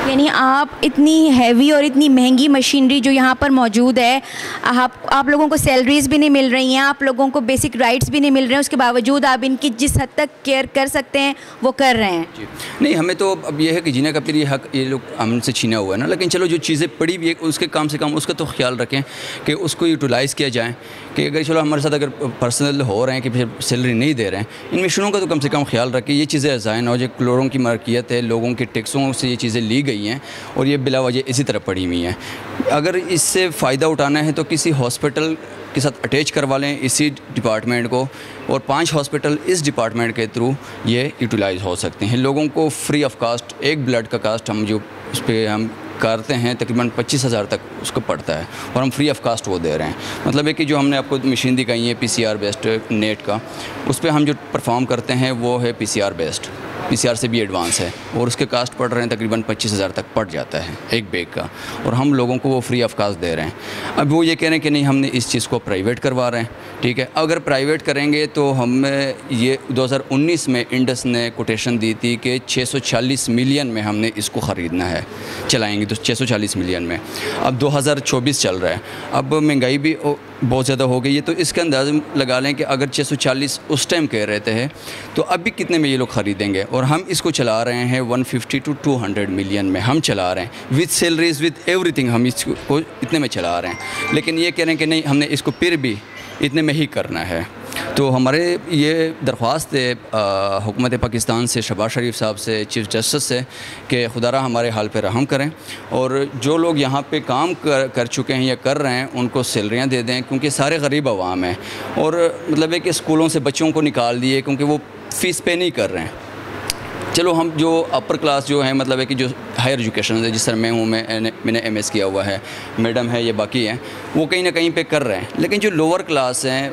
यानी आप इतनी हैवी और इतनी महंगी मशीनरी जो यहाँ पर मौजूद है, आप लोगों को सैलरीज़ भी नहीं मिल रही हैं, आप लोगों को बेसिक राइट्स भी नहीं मिल रहे हैं, उसके बावजूद आप इनकी जिस हद तक केयर कर सकते हैं वो कर रहे हैं। जी नहीं, हमें तो अब ये है कि जीने का फिर ये हक ये लोग हमसे छीना हुआ है ना, लेकिन चलो जो चीज़ें पड़ी हुई है उसके कम से कम उसका तो ख्याल रखें कि उसको यूटिलाइज़ किया जाए, कि अगर चलो हमारे साथ अगर पर्सनल हो रहे हैं कि फिर सैलरी नहीं दे रहे हैं, इन मशीनों का तो कम से कम ख्याल रखें। ये चीज़ें ज़ाया ना हो जाए, करोड़ों की मलकियत है, लोगों के टैक्सों से ये चीज़ें ली गई हैं और ये बिला वजह इसी तरह पड़ी हुई हैं। अगर इससे फ़ायदा उठाना है तो किसी हॉस्पिटल के साथ अटैच करवा लें इसी डिपार्टमेंट को, और 5 हॉस्पिटल इस डिपार्टमेंट के थ्रू ये यूटिलाइज़ हो सकते हैं। लोगों को फ्री ऑफ कास्ट, एक ब्लड का कास्ट हम जो उस पर हम करते हैं तकरीबन 25,000 तक उसको पड़ता है और हम फ्री ऑफ कास्ट वो दे रहे हैं। मतलब है कि जो हमने आपको मशीन दिखाई है PCR बेस्ड नेट का, उस पर हम जो परफॉर्म करते हैं वो है PCR बेस्ड, PCR से भी एडवांस है और उसके कास्ट पड़ रहे हैं तकरीबन 25,000 तक पड़ जाता है एक बैग का, और हम लोगों को वो फ्री ऑफ कास्ट दे रहे हैं। अब वो ये कह रहे हैं कि नहीं हमने इस चीज़ को प्राइवेट करवा रहे हैं, ठीक है। अगर प्राइवेट करेंगे तो हमें ये 2019 में इंडस ने कोटेशन दी थी कि 640 मिलियन में हमने इसको ख़रीदना है, चलाएँगे तो 640 मिलियन में। अब 2024 चल रहा है, अब महंगाई भी बहुत ज़्यादा हो गई है, तो इसका अंदाज़ लगा लें कि अगर 640 उस टाइम कह रहे थे तो अभी कितने में ये लोग ख़रीदेंगे। और हम इसको चला रहे हैं 150 to 200 मिलियन में हम चला रहे हैं, विद सैलरीज विद एवरीथिंग हम इसको इतने में चला रहे हैं। लेकिन ये कह रहे हैं कि नहीं हमने इसको फिर भी इतने में ही करना है। तो हमारे ये दरख्वास्त है हुकूमत पाकिस्तान से, शहबाज शरीफ साहब से, चीफ़ जस्टिस से, कि खुदारा हमारे हाल पे रहम करें और जो लोग यहाँ पे काम कर चुके हैं या कर रहे हैं उनको सैलरियाँ दे दें, क्योंकि सारे गरीब आवाम हैं। और मतलब है कि स्कूलों से बच्चों को निकाल दिए क्योंकि वो फ़ीस पे नहीं कर रहे हैं। चलो हम जो अपर क्लास जो है, मतलब है कि जो हायर एजुकेशन है, जिस तरह मैं हूँ, मैंने MS किया हुआ है, मैडम है, ये बाकी हैं, वो कहीं ना कहीं पे कर रहे हैं। लेकिन जो लोअर क्लास हैं,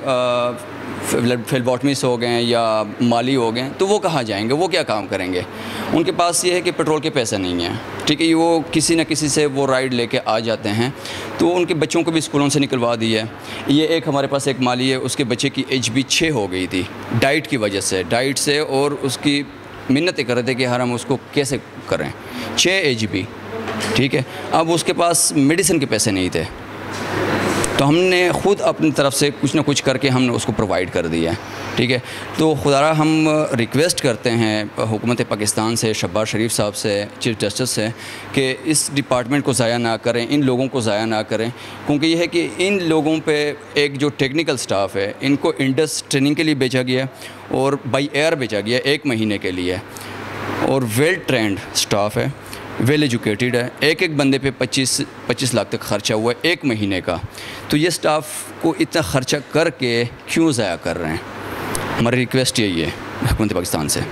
फेलबॉटमिस हो गए या माली हो गए, तो वो कहाँ जाएंगे, वो क्या काम करेंगे? उनके पास ये है कि पेट्रोल के पैसे नहीं हैं, ठीक है। वो किसी न किसी से वो राइड लेके आ जाते हैं, तो उनके बच्चों को भी स्कूलों से निकलवा दी है। ये एक हमारे पास एक माली है, उसके बच्चे की HB 6 हो गई थी डाइट की वजह से, डाइट से, और उसकी मिन्नतें कर रहे थे कि यार हम उसको कैसे करें, 6 HB, ठीक है। अब उसके पास मेडिसिन के पैसे नहीं थे, तो हमने ख़ुद अपनी तरफ से कुछ ना कुछ करके हमने उसको प्रोवाइड कर दिया, ठीक है। तो खुदारा हम रिक्वेस्ट करते हैं हुकूमत पाकिस्तान से, शहबाज शरीफ साहब से, चीफ़ जस्टिस से, कि इस डिपार्टमेंट को ज़ाया ना करें, इन लोगों को ज़ाया ना करें, क्योंकि ये है कि इन लोगों पे एक जो टेक्निकल स्टाफ है इनको इंडस ट्रेनिंग के लिए भेजा गया और बाई एयर भेजा गया 1 महीने के लिए, और वेल ट्रेंड स्टाफ है, वेल एजुकेटेड है। एक बंदे पे 25 लाख तक ख़र्चा हुआ है 1 महीने का। तो ये स्टाफ को इतना ख़र्चा करके क्यों ज़ाया कर रहे हैं? हमारी रिक्वेस्ट यही है हुकूमत पाकिस्तान से।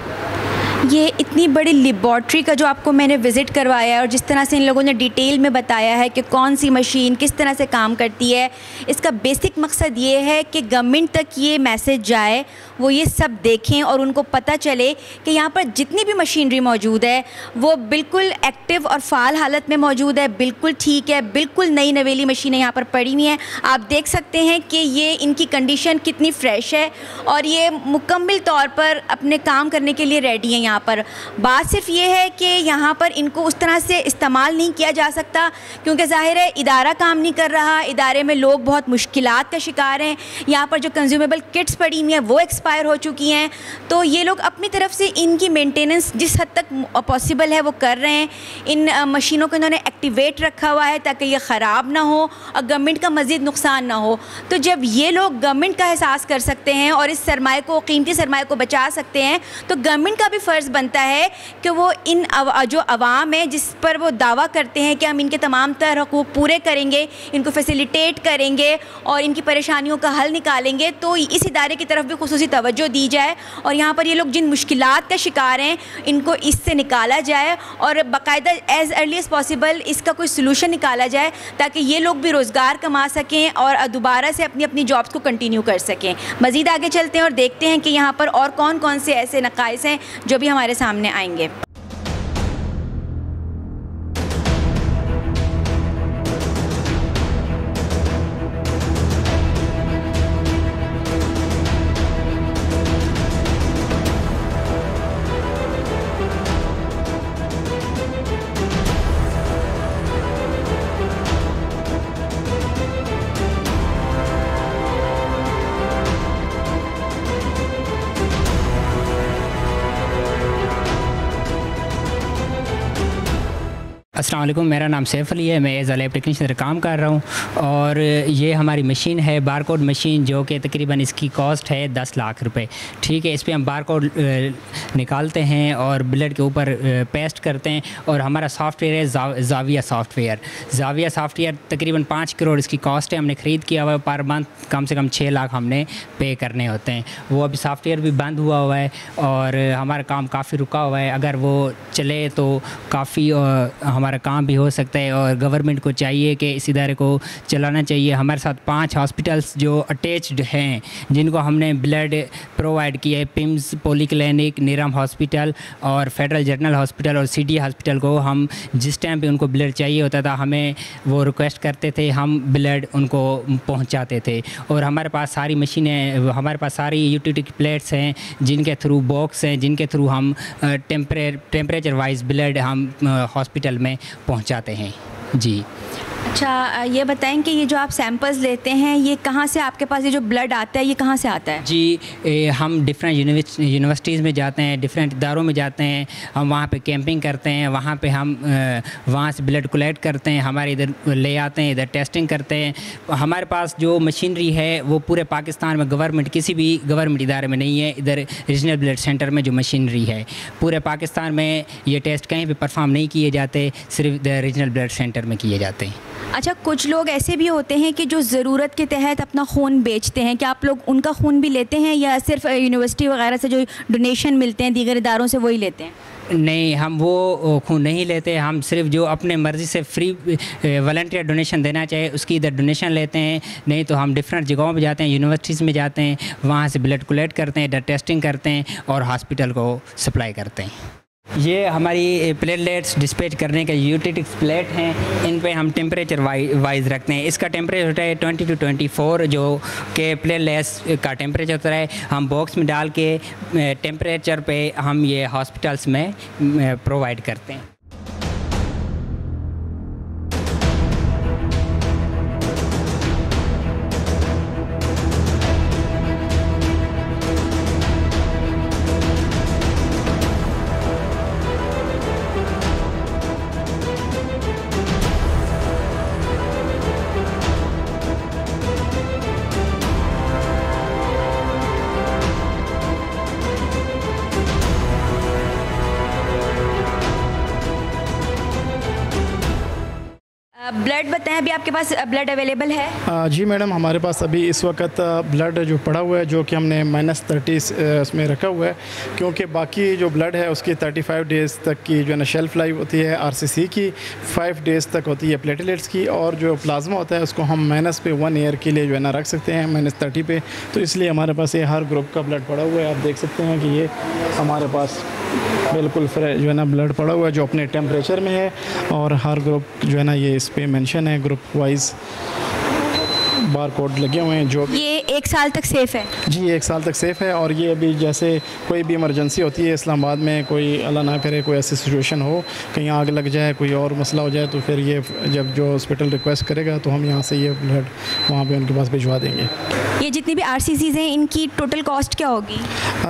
ये इतनी बड़ी लेबॉर्ट्री का जो आपको मैंने विज़िट करवाया है और जिस तरह से इन लोगों ने डिटेल में बताया है कि कौन सी मशीन किस तरह से काम करती है, इसका बेसिक मकसद ये है कि गवर्नमेंट तक ये मैसेज जाए वो ये सब देखें और उनको पता चले कि यहाँ पर जितनी भी मशीनरी मौजूद है वो बिल्कुल एक्टिव और फ़ाल हालत में मौजूद है, बिल्कुल ठीक है, बिल्कुल नई नवेली मशीनें यहाँ पर पड़ी हुई हैं। आप देख सकते हैं कि ये इनकी कंडीशन कितनी फ़्रेश है और ये मुकम्मल तौर पर अपने काम करने के लिए रेडी हैं। यहाँ पर बात सिर्फ ये है कि यहाँ पर इनको उस तरह से इस्तेमाल नहीं किया जा सकता क्योंकि ज़ाहिर है इदारा काम नहीं कर रहा, इदारे में लोग बहुत मुश्किलात का शिकार हैं। यहाँ पर जो कंज्यूमेबल किट्स पड़ी हुई हैं वो एक्सपायर हो चुकी हैं, तो ये लोग अपनी तरफ से इनकी मेंटेनेंस जिस हद तक पॉसिबल है वो कर रहे हैं। इन मशीनों को इन्होंने एक्टिवेट रखा हुआ है ताकि ये ख़राब ना हो और गवर्नमेंट का मज़ीद नुकसान ना हो। तो जब ये लोग गवर्नमेंट का एहसास कर सकते हैं और इस सरमाए को, कीमती सरमाए को बचा सकते हैं, तो गवर्नमेंट का भी फ़र्ज़ बनता है कि वो इन जो अवाम है जिस पर वो दावा करते हैं कि हम इनके तमाम तर हकूक़ पूरे करेंगे, इनको फैसिलिटेट करेंगे और इनकी परेशानियों का हल निकालेंगे, तो इस इदारे की तरफ भी खुसूसी तवज्जो दी जाए और यहाँ पर ये लोग जिन मुश्किलात का शिकार हैं इनको इससे निकाला जाए और बाकायदा एज़ अर्ली एज़ पॉसिबल इसका कोई सलूशन निकाला जाए ताकि ये लोग भी रोज़गार कमा सकें और दोबारा से अपनी अपनी जॉब्स को कंटिन्यू कर सकें। मज़ीद आगे चलते हैं और देखते हैं कि यहाँ पर और कौन कौन से ऐसे नकाइस हैं जो भी हमारे सामने आएंगे। अस्सलाम वालेकुम, मेरा नाम सैफ अली है, मैं एज़ लैब टेक्नीशियन काम कर रहा हूँ और ये हमारी मशीन है बारकोड मशीन जो कि तकरीबन इसकी कॉस्ट है 10 लाख रुपए। ठीक है, इस पर हम बारकोड निकालते हैं और ब्लेड के ऊपर पेस्ट करते हैं और हमारा सॉफ्टवेयर है जाविया सॉफ्टवेयर। जाविया सॉफ्टवेयर तकरीबन 5 करोड़ इसकी कॉस्ट है, हमने ख़रीद किया हुआ है। पर मंथ कम से कम 6 लाख हमने पे करने होते हैं। वो अभी सॉफ्टवेयर भी बंद हुआ हुआ है और हमारा काम काफ़ी रुका हुआ है। अगर वो चले तो काफ़ी हमारा काम भी हो सकता है और गवर्नमेंट को चाहिए कि इस इदारे को चलाना चाहिए। हमारे साथ 5 हॉस्पिटल्स जो अटैच्ड हैं जिनको हमने ब्लड प्रोवाइड किया है, पिम्स पॉलीक्लिनिक, नीरम हॉस्पिटल और फेडरल जनरल हॉस्पिटल और सिटी हॉस्पिटल को हम जिस टाइम पे उनको ब्लड चाहिए होता था हमें वो रिक्वेस्ट करते थे, हम ब्लड उनको पहुंचाते थे। और हमारे पास सारी मशीनें, हमारे पास सारी यूटिलिटी प्लेट्स हैं जिनके थ्रू बॉक्स हैं जिनके थ्रू हम टेम्परेचर वाइज ब्लड हम हॉस्पिटल में पहुंचाते हैं। जी अच्छा, ये बताएं कि ये जो आप सैंपल्स लेते हैं ये कहाँ से, आपके पास ये जो ब्लड आता है ये कहाँ से आता है? जी हम डिफरेंट यूनिवर्सिटीज़ में जाते हैं, डिफरेंट इदारों में जाते हैं, हम वहाँ पे कैंपिंग करते हैं, वहाँ पे हम वहाँ से ब्लड कलेक्ट करते हैं, हमारे इधर ले आते हैं, इधर टेस्टिंग करते हैं। हमारे पास जो मशीनरी है वो पूरे पाकिस्तान में गवर्नमेंट किसी भी गवर्नमेंट इदारे में नहीं है। इधर रीजनल ब्लड सेंटर में जो मशीनरी है पूरे पाकिस्तान में ये टेस्ट कहीं भी परफॉर्म नहीं किए जाते, सिर्फ रीजनल ब्लड सेंटर में किए जाते हैं। अच्छा, कुछ लोग ऐसे भी होते हैं कि जो ज़रूरत के तहत अपना खून बेचते हैं, क्या आप लोग उनका खून भी लेते हैं या सिर्फ यूनिवर्सिटी वगैरह से जो डोनेशन मिलते हैं दीगर इदारों से वही लेते हैं? नहीं, हम वो खून नहीं लेते, हम सिर्फ जो अपने मर्ज़ी से फ्री वॉलंटियर डोनेशन देना चाहे उसकी इधर डोनेशन लेते हैं। नहीं तो हम डिफरेंट जगहों पे जाते हैं, यूनिवर्सिटीज़ में जाते हैं, वहाँ से ब्लड कलेक्ट करते हैं, इधर टेस्टिंग करते हैं और हॉस्पिटल को सप्लाई करते हैं। ये हमारी प्लेटलेट्स डिस्पैच करने के यूटिलिटी प्लेट हैं, इन पे हम टेम्परेचर वाइज रखते हैं। इसका टेम्परेचर होता है 20 to 24 जो कि प्लेटलेट्स का टेम्परेचर होता है। हम बॉक्स में डाल के टेम्परेचर पे हम ये हॉस्पिटल्स में प्रोवाइड करते हैं। ब्लड बताएं, अभी आपके पास ब्लड अवेलेबल है? जी मैडम, हमारे पास अभी इस वक्त ब्लड जो पड़ा हुआ है, जो कि हमने -30 उसमें रखा हुआ है, क्योंकि बाकी जो ब्लड है उसकी 35 डेज़ तक की जो है ना शेल्फ लाइफ होती है, RCC की 5 डेज़ तक होती है प्लेटलेट्स की, और जो प्लाज्मा होता है उसको हम माइनस पे 1 ईयर के लिए जो है ना रख सकते हैं, -30 पे। तो इसलिए हमारे पास ये हर ग्रुप का ब्लड पड़ा हुआ है। आप देख सकते हैं कि ये हमारे पास बिल्कुल फ्रेश जो है ना ब्लड पड़ा हुआ है, जो अपने टेम्परेचर में है, और हर ग्रुप जो है ना ये इस पे मेंशन है, ग्रुप वाइज बार कोड लगे हुए हैं। जो ये 1 साल तक सेफ़ है? जी 1 साल तक सेफ़ है। और ये अभी जैसे कोई भी इमरजेंसी होती है इस्लामाबाद में, कोई अल्लाह ना करे कोई ऐसी सिचुएशन हो, कहीं आग लग जाए, कोई और मसला हो जाए, तो फिर ये जब जो हॉस्पिटल रिक्वेस्ट करेगा तो हम यहाँ से ये ब्लड वहाँ पे उनके पास भिजवा देंगे। ये जितनी भी RCCs हैं इनकी टोटल कॉस्ट क्या होगी?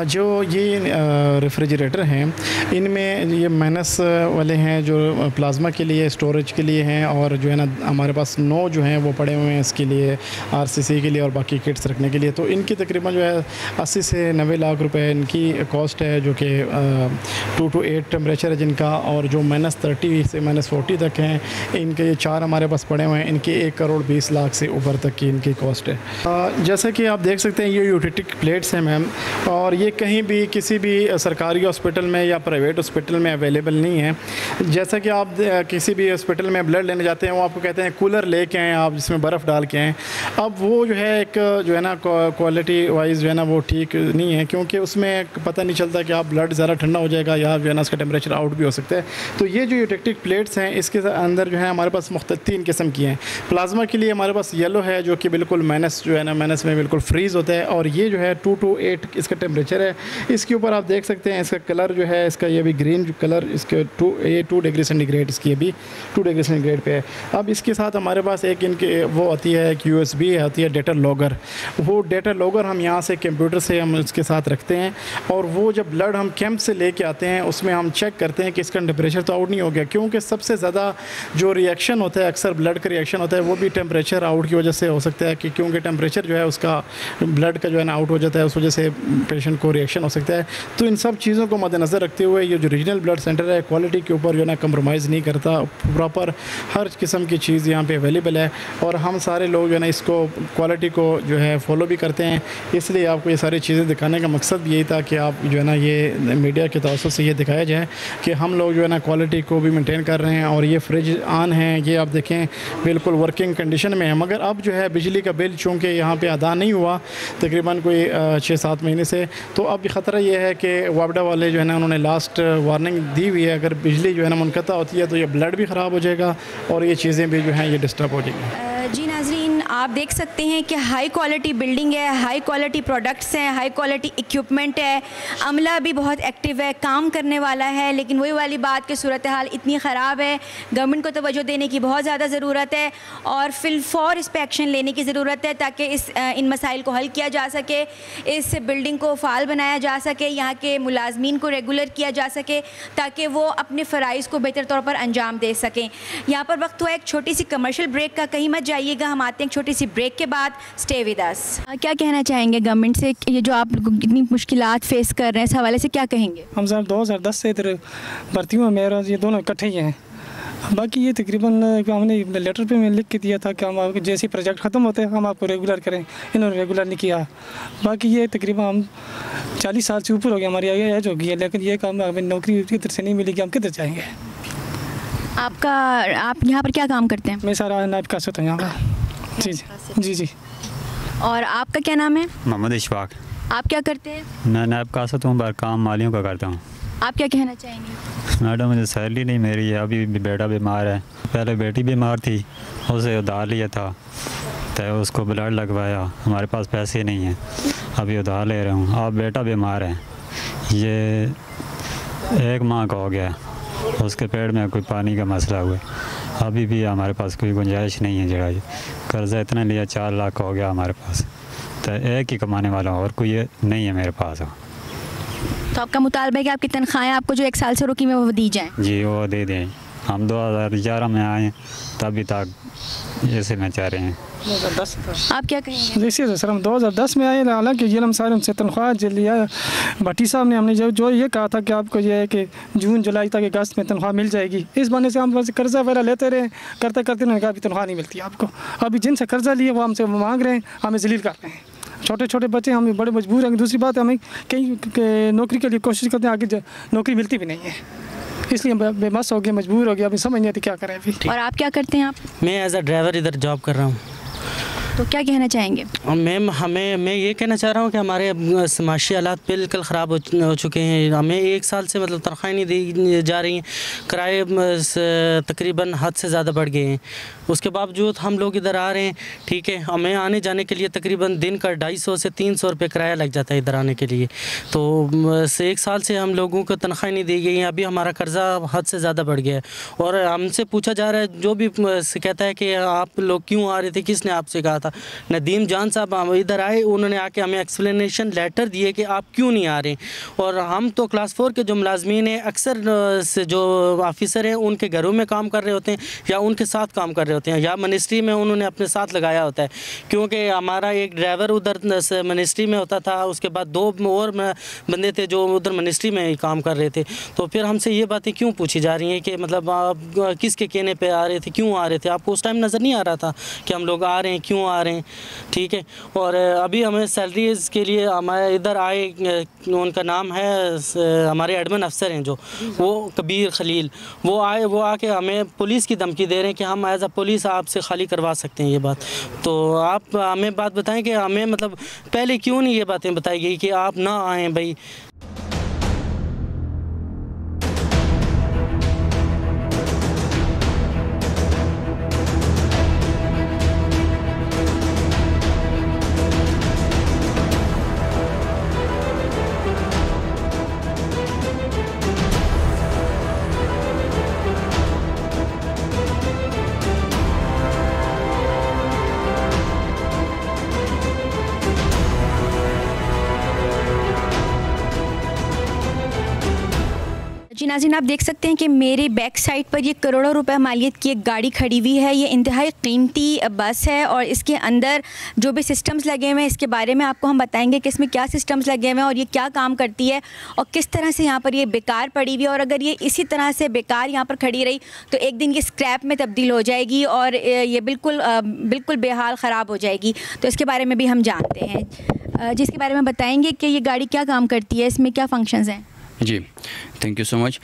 जो ये रेफ्रिजरेटर हैं इनमें ये माइनस वाले हैं जो प्लाज्मा के लिए स्टोरेज के लिए हैं, और जो है ना हमारे पास 9 जो हैं वो पड़े हुए हैं इसके लिए, RCC के लिए और बाकी किट्स रखने के लिए। तो इनकी तकरीबन जो है 80 से 90 लाख रुपए इनकी कॉस्ट है, जो कि 2 to 8 टेम्परेचर है जिनका, और जो -30 से -40 तक हैं इनके ये 4 हमारे पास पड़े हुए हैं। इनकी 1 करोड़ 20 लाख से ऊपर तक की इनकी कॉस्ट है। जैसा कि आप देख सकते हैं ये यूटिलिटी प्लेट्स हैं मैम, और ये कहीं भी किसी भी सरकारी हॉस्पिटल में या प्राइवेट हॉस्पिटल में अवेलेबल नहीं है। जैसा कि आप किसी भी हॉस्पिटल में ब्लड लेने जाते हैं, वो आपको कहते हैं कूलर लेके आएँ आप, जिसमें बर्फ़ डाल के आएँ। अब वो जो है एक जो है ना क्वालिटी वाइज जो है ना वो ठीक नहीं है, क्योंकि उसमें पता नहीं चलता कि आप ब्लड ज़्यादा ठंडा हो जाएगा या जो है ना उसका टेम्परेचर आउट भी हो सकता है। तो ये जो यूटिलिटी प्लेट्स हैं इसके अंदर जो है हमारे पास मुख्तलिफ 3 किस्म की हैं। प्लाज्मा के लिए हमारे पास येलो है, जो कि बिल्कुल माइनस जो है ना माइनस में बिल्कुल फ्रीज़ होता है, और ये जो है 2 to 8 इसका टेम्परेचर है। इसके ऊपर आप देख सकते हैं इसका कलर जो है इसका ये भी ग्रीन कलर, इसके 2 डिग्री सेंटीग्रेड, इसकी भी 2 डिग्री सेंटीग्रेड पे है। अब इसके साथ हमारे पास एक इनके वो आती है एक USB आती है डेटा लॉगर। वो डेटा लॉगर हम यहाँ से कंप्यूटर से हम उसके साथ रखते हैं, और वो जब ब्लड हम कैंप से लेके आते हैं उसमें हम चेक करते हैं कि इसका टेम्परेचर तो आउट नहीं हो गया, क्योंकि सबसे ज़्यादा जो रिएक्शन होता है अक्सर ब्लड का रिएक्शन होता है वो भी टेम्परेचर आउट की वजह से हो सकता है, कि क्योंकि टेम्परेचर जो है उसका ब्लड का जो है ना आउट हो जाता है, उस वजह से पेशेंट को रिएक्शन हो सकता है। तो इन सब चीज़ों को मद्देनज़र रखते हुए ये जो रीजनल ब्लड सेंटर है क्वालिटी के ऊपर जो है ना कंप्रोमाइज़ नहीं करता, प्रॉपर हर किस्म की चीज़ यहाँ पे अवेलेबल है, और हम सारे लोग जो है ना इसको क्वालिटी को जो है फॉलो भी करते हैं। इसलिए आपको ये सारी चीज़ें दिखाने का मकसद भी यही था कि आप जो है ना ये मीडिया के तवज्जुह से ये दिखाया जाए कि हम लोग जो है ना क्वालिटी को भी मेंटेन कर रहे हैं। और ये फ्रिज ऑन है, ये आप देखें बिल्कुल वर्किंग कंडीशन में है, मगर अब जो है बिजली का बिल चूँकि यहाँ पे अदा नहीं हुआ तकरीबन कोई 6-7 महीने से, तो अब ख़तरा ये है कि वापडा वाले जो है ना उन्होंने लास्ट वार्निंग दी हुई है, अगर बिजली जो है ना मुनक़ता होती है तो ये ब्लड भी ख़राब हो जाएगा और ये चीज़ें भी जो हैं ये डिस्टर्ब हो जाएंगी। जी नाज़रीन, आप देख सकते हैं कि हाई क्वालिटी बिल्डिंग है, हाई क्वालिटी प्रोडक्ट्स हैं, हाई क्वालिटी इक्विपमेंट है, अमला भी बहुत एक्टिव है, काम करने वाला है। लेकिन वही वाली बात कि सूरत हाल इतनी ख़राब है, गवर्नमेंट को तवज्जो देने की बहुत ज़्यादा ज़रूरत है और फिलफौर इस पर एक्शन लेने की ज़रूरत है, ताकि इन मसाइल को हल किया जा सके, इस बिल्डिंग को फ़ाल बनाया जा सके, यहाँ के मुलाजमीन को रेगुलर किया जा सके, ताकि वो अपने फ़राइज़ को बेहतर तौर पर अंजाम दे सकें। यहाँ पर वक्त हुआ एक छोटी सी कमर्शियल ब्रेक का, कहीं मत जाइएगा, हम आते हैं एक छोटी सी ब्रेक के बाद। Stay with us. क्या कहना चाहेंगे गवर्नमेंट से, ये जो आप इतनी मुश्किलात फेस कर रहे हैं, इस हवाले से क्या कहेंगे? हम सर 2010 से इधर भर्ती हुआ, मेरा ये दोनों इकट्ठे ही हैं। बाकी ये तकरीबन हमने लेटर पे में लिख के दिया था कि हम आपके जैसे प्रोजेक्ट ख़त्म होते हैं हम आपको रेगुलर करें, इन्होंने रेगुलर नहीं किया। बाकी ये तकरीबन हम 40 साल से ऊपर हो गया, हमारी एज हो गई है, लेकिन ये काम हमें नौकरी किधर से नहीं मिलेगी, हम किधर जाएंगे। आप यहाँ पर क्या काम करते हैं? मैं सारा नायब कासत हूँ यहाँ का। जी जी जी। और आपका क्या नाम है? मोहम्मद इशफाक। आप क्या करते हैं? मैं नायब कासत हूँ, पर काम मालियों का करता हूँ। आप क्या कहना चाहेंगे? मैडम मुझे सैलरी नहीं मेरी है, अभी बेटा बीमार है, पहले बेटी बीमार थी, उसे उधार लिया था तो उसको ब्लड लगवाया, हमारे पास पैसे नहीं हैं, अभी उधार ले रहा हूँ। अब बेटा बीमार है, ये 1 माह का हो गया, उसके पेट में कोई पानी का मसला हुआ, अभी भी हमारे पास कोई गुंजाइश नहीं है जगह। कर्जा इतना लिया 4 लाख का हो गया हमारे पास, तो एक ही कमाने वाला और कोई नहीं है मेरे पास। तो आपका मुतालबा है कि आपकी तनख्वाहें आपको जो 1 साल से रुकी में वो दी जाएँ? जी वो दे दें। हम 2011 में आए तभी तक ऐसे में चाह रहे हैं। 2010 था। आप क्या कहेंगे? देखिए सर, हम 2010 में आए, हालांकि ये हम सारे उनसे तनख्वाह लिया। भट्टी साहब ने हमने जो ये कहा था कि आपको ये है कि जून जुलाई तक अगस्त में तनख्वाह मिल जाएगी, इस बहाने से हम बस कर्जा वगैरह लेते रहे, करते करते उन्होंने कहा अभी तनख्वाह नहीं मिलती आपको। अभी जिनसे कर्जा लिए वो हमसे मांग रहे हैं, हमें जलील कर रहे हैं। छोटे छोटे बच्चे हम बड़े मजबूर हैं। दूसरी बात, हमें कहीं नौकरी के लिए कोशिश करते हैं, आगे नौकरी मिलती भी नहीं है, इसलिए बेबस हो गए, मजबूर हो गया, अभी समझ नहीं आती क्या करें अभी। और आप क्या करते हैं? आप? मैं एज अ ड्राइवर इधर जॉब कर रहा हूँ। तो क्या कहना चाहेंगे? मैम, मैं ये कहना चाह रहा हूँ कि हमारे माशी हालात बिल्कुल ख़राब हो चुके हैं। हमें 1 साल से मतलब तनख्वाहें नहीं दी जा रही हैं, किराए तकरीबन हद से ज़्यादा बढ़ गए हैं। उसके बावजूद हम लोग इधर आ रहे हैं, ठीक है, हमें आने जाने के लिए तकरीबन दिन का 250 से 300 रुपये किराया लग जाता है इधर आने के लिए। तो 1 साल से हम लोगों को तनख्वाहें नहीं दी गई हैं। अभी हमारा कर्ज़ा हद से ज़्यादा बढ़ गया है और हमसे पूछा जा रहा है, जो भी कहता है कि आप लोग क्यों आ रहे थे, किसने आपसे कहा था? नदीम जान साहब हम इधर आए, उन्होंने आके हमें एक्सप्लेनेशन लेटर दिए कि आप क्यों नहीं आ रहे। और हम तो क्लास 4 के जो मुलाजमीन हैं, अक्सर से जो ऑफिसर हैं उनके घरों में काम कर रहे होते हैं या उनके साथ काम कर रहे होते हैं या मिनिस्ट्री में उन्होंने अपने साथ लगाया होता है। क्योंकि हमारा एक ड्राइवर उधर मिनिस्ट्री में होता था, उसके बाद 2 और बंदे थे जो उधर मिनिस्ट्री में ही काम कर रहे थे। तो फिर हमसे ये बातें क्यों पूछी जा रही हैं कि मतलब आप किसके कहने पे आ रहे थे, क्यों आ रहे थे? आपको उस टाइम नज़र नहीं आ रहा था कि हम लोग आ रहे हैं, क्यों आ रहे हैं? ठीक है। और अभी हमें सैलरीज़ के लिए हमारे इधर आए, उनका नाम है, हमारे एडमिन अफसर हैं जो, वो कबीर खलील, वो आए, वो आके हमें पुलिस की धमकी दे रहे हैं कि हम एज अ पुलिस आपसे खाली करवा सकते हैं ये बात। तो आप हमें बात बताएं कि हमें मतलब पहले क्यों नहीं ये बातें बताई गई कि आप ना आएँ भाई। जी नाज़रीन, आप देख सकते हैं कि मेरे बैक साइड पर ये करोड़ों रुपए मालियत की एक गाड़ी खड़ी हुई है। ये इंतहाई कीमती बस है और इसके अंदर जो भी सिस्टम्स लगे हुए हैं, इसके बारे में आपको हम बताएंगे कि इसमें क्या सिस्टम्स लगे हुए हैं और ये क्या काम करती है और किस तरह से यहाँ पर ये बेकार पड़ी हुई है। और अगर ये इसी तरह से बेकार यहाँ पर खड़ी रही तो एक दिन ये स्क्रैप में तब्दील हो जाएगी और ये बिल्कुल बेहाल ख़राब हो जाएगी। तो इसके बारे में भी हम जानते हैं, जिसके बारे में बताएँगे कि ये गाड़ी क्या काम करती है, इसमें क्या फ़ंक्शंस हैं। जी, थैंक यू सो मच।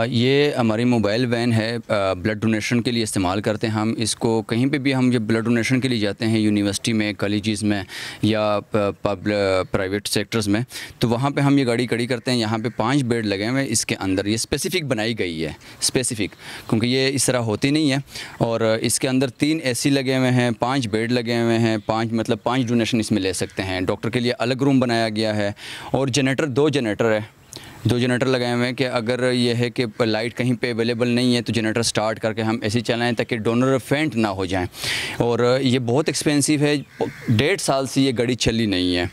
ये हमारी मोबाइल वैन है, ब्लड डोनेशन के लिए इस्तेमाल करते हैं हम इसको। कहीं पे भी हम जब ब्लड डोनेशन के लिए जाते हैं, यूनिवर्सिटी में, कॉलेजेस में या प्राइवेट सेक्टर्स में, तो वहाँ पे हम ये गाड़ी खड़ी करते हैं। यहाँ पे 5 बेड लगे हुए हैं इसके अंदर। ये स्पेसिफ़िक बनाई गई है, स्पेसिफ़िक, क्योंकि ये इस तरह होती नहीं है। और इसके अंदर 3 AC लगे हुए हैं, 5 बेड लगे हुए हैं, 5 डोनेशन इसमें ले सकते हैं। डॉक्टर के लिए अलग रूम बनाया गया है और जनरेटर 2 जनरेटर है, 2 जनरेटर लगाए हुए हैं कि अगर ये है कि लाइट कहीं पे अवेलेबल नहीं है तो जनरेटर स्टार्ट करके हम ऐसे चलाएं ताकि डोनर फेंट ना हो जाएं। और ये बहुत एक्सपेंसिव है, 1.5 साल से ये गाड़ी चली नहीं है।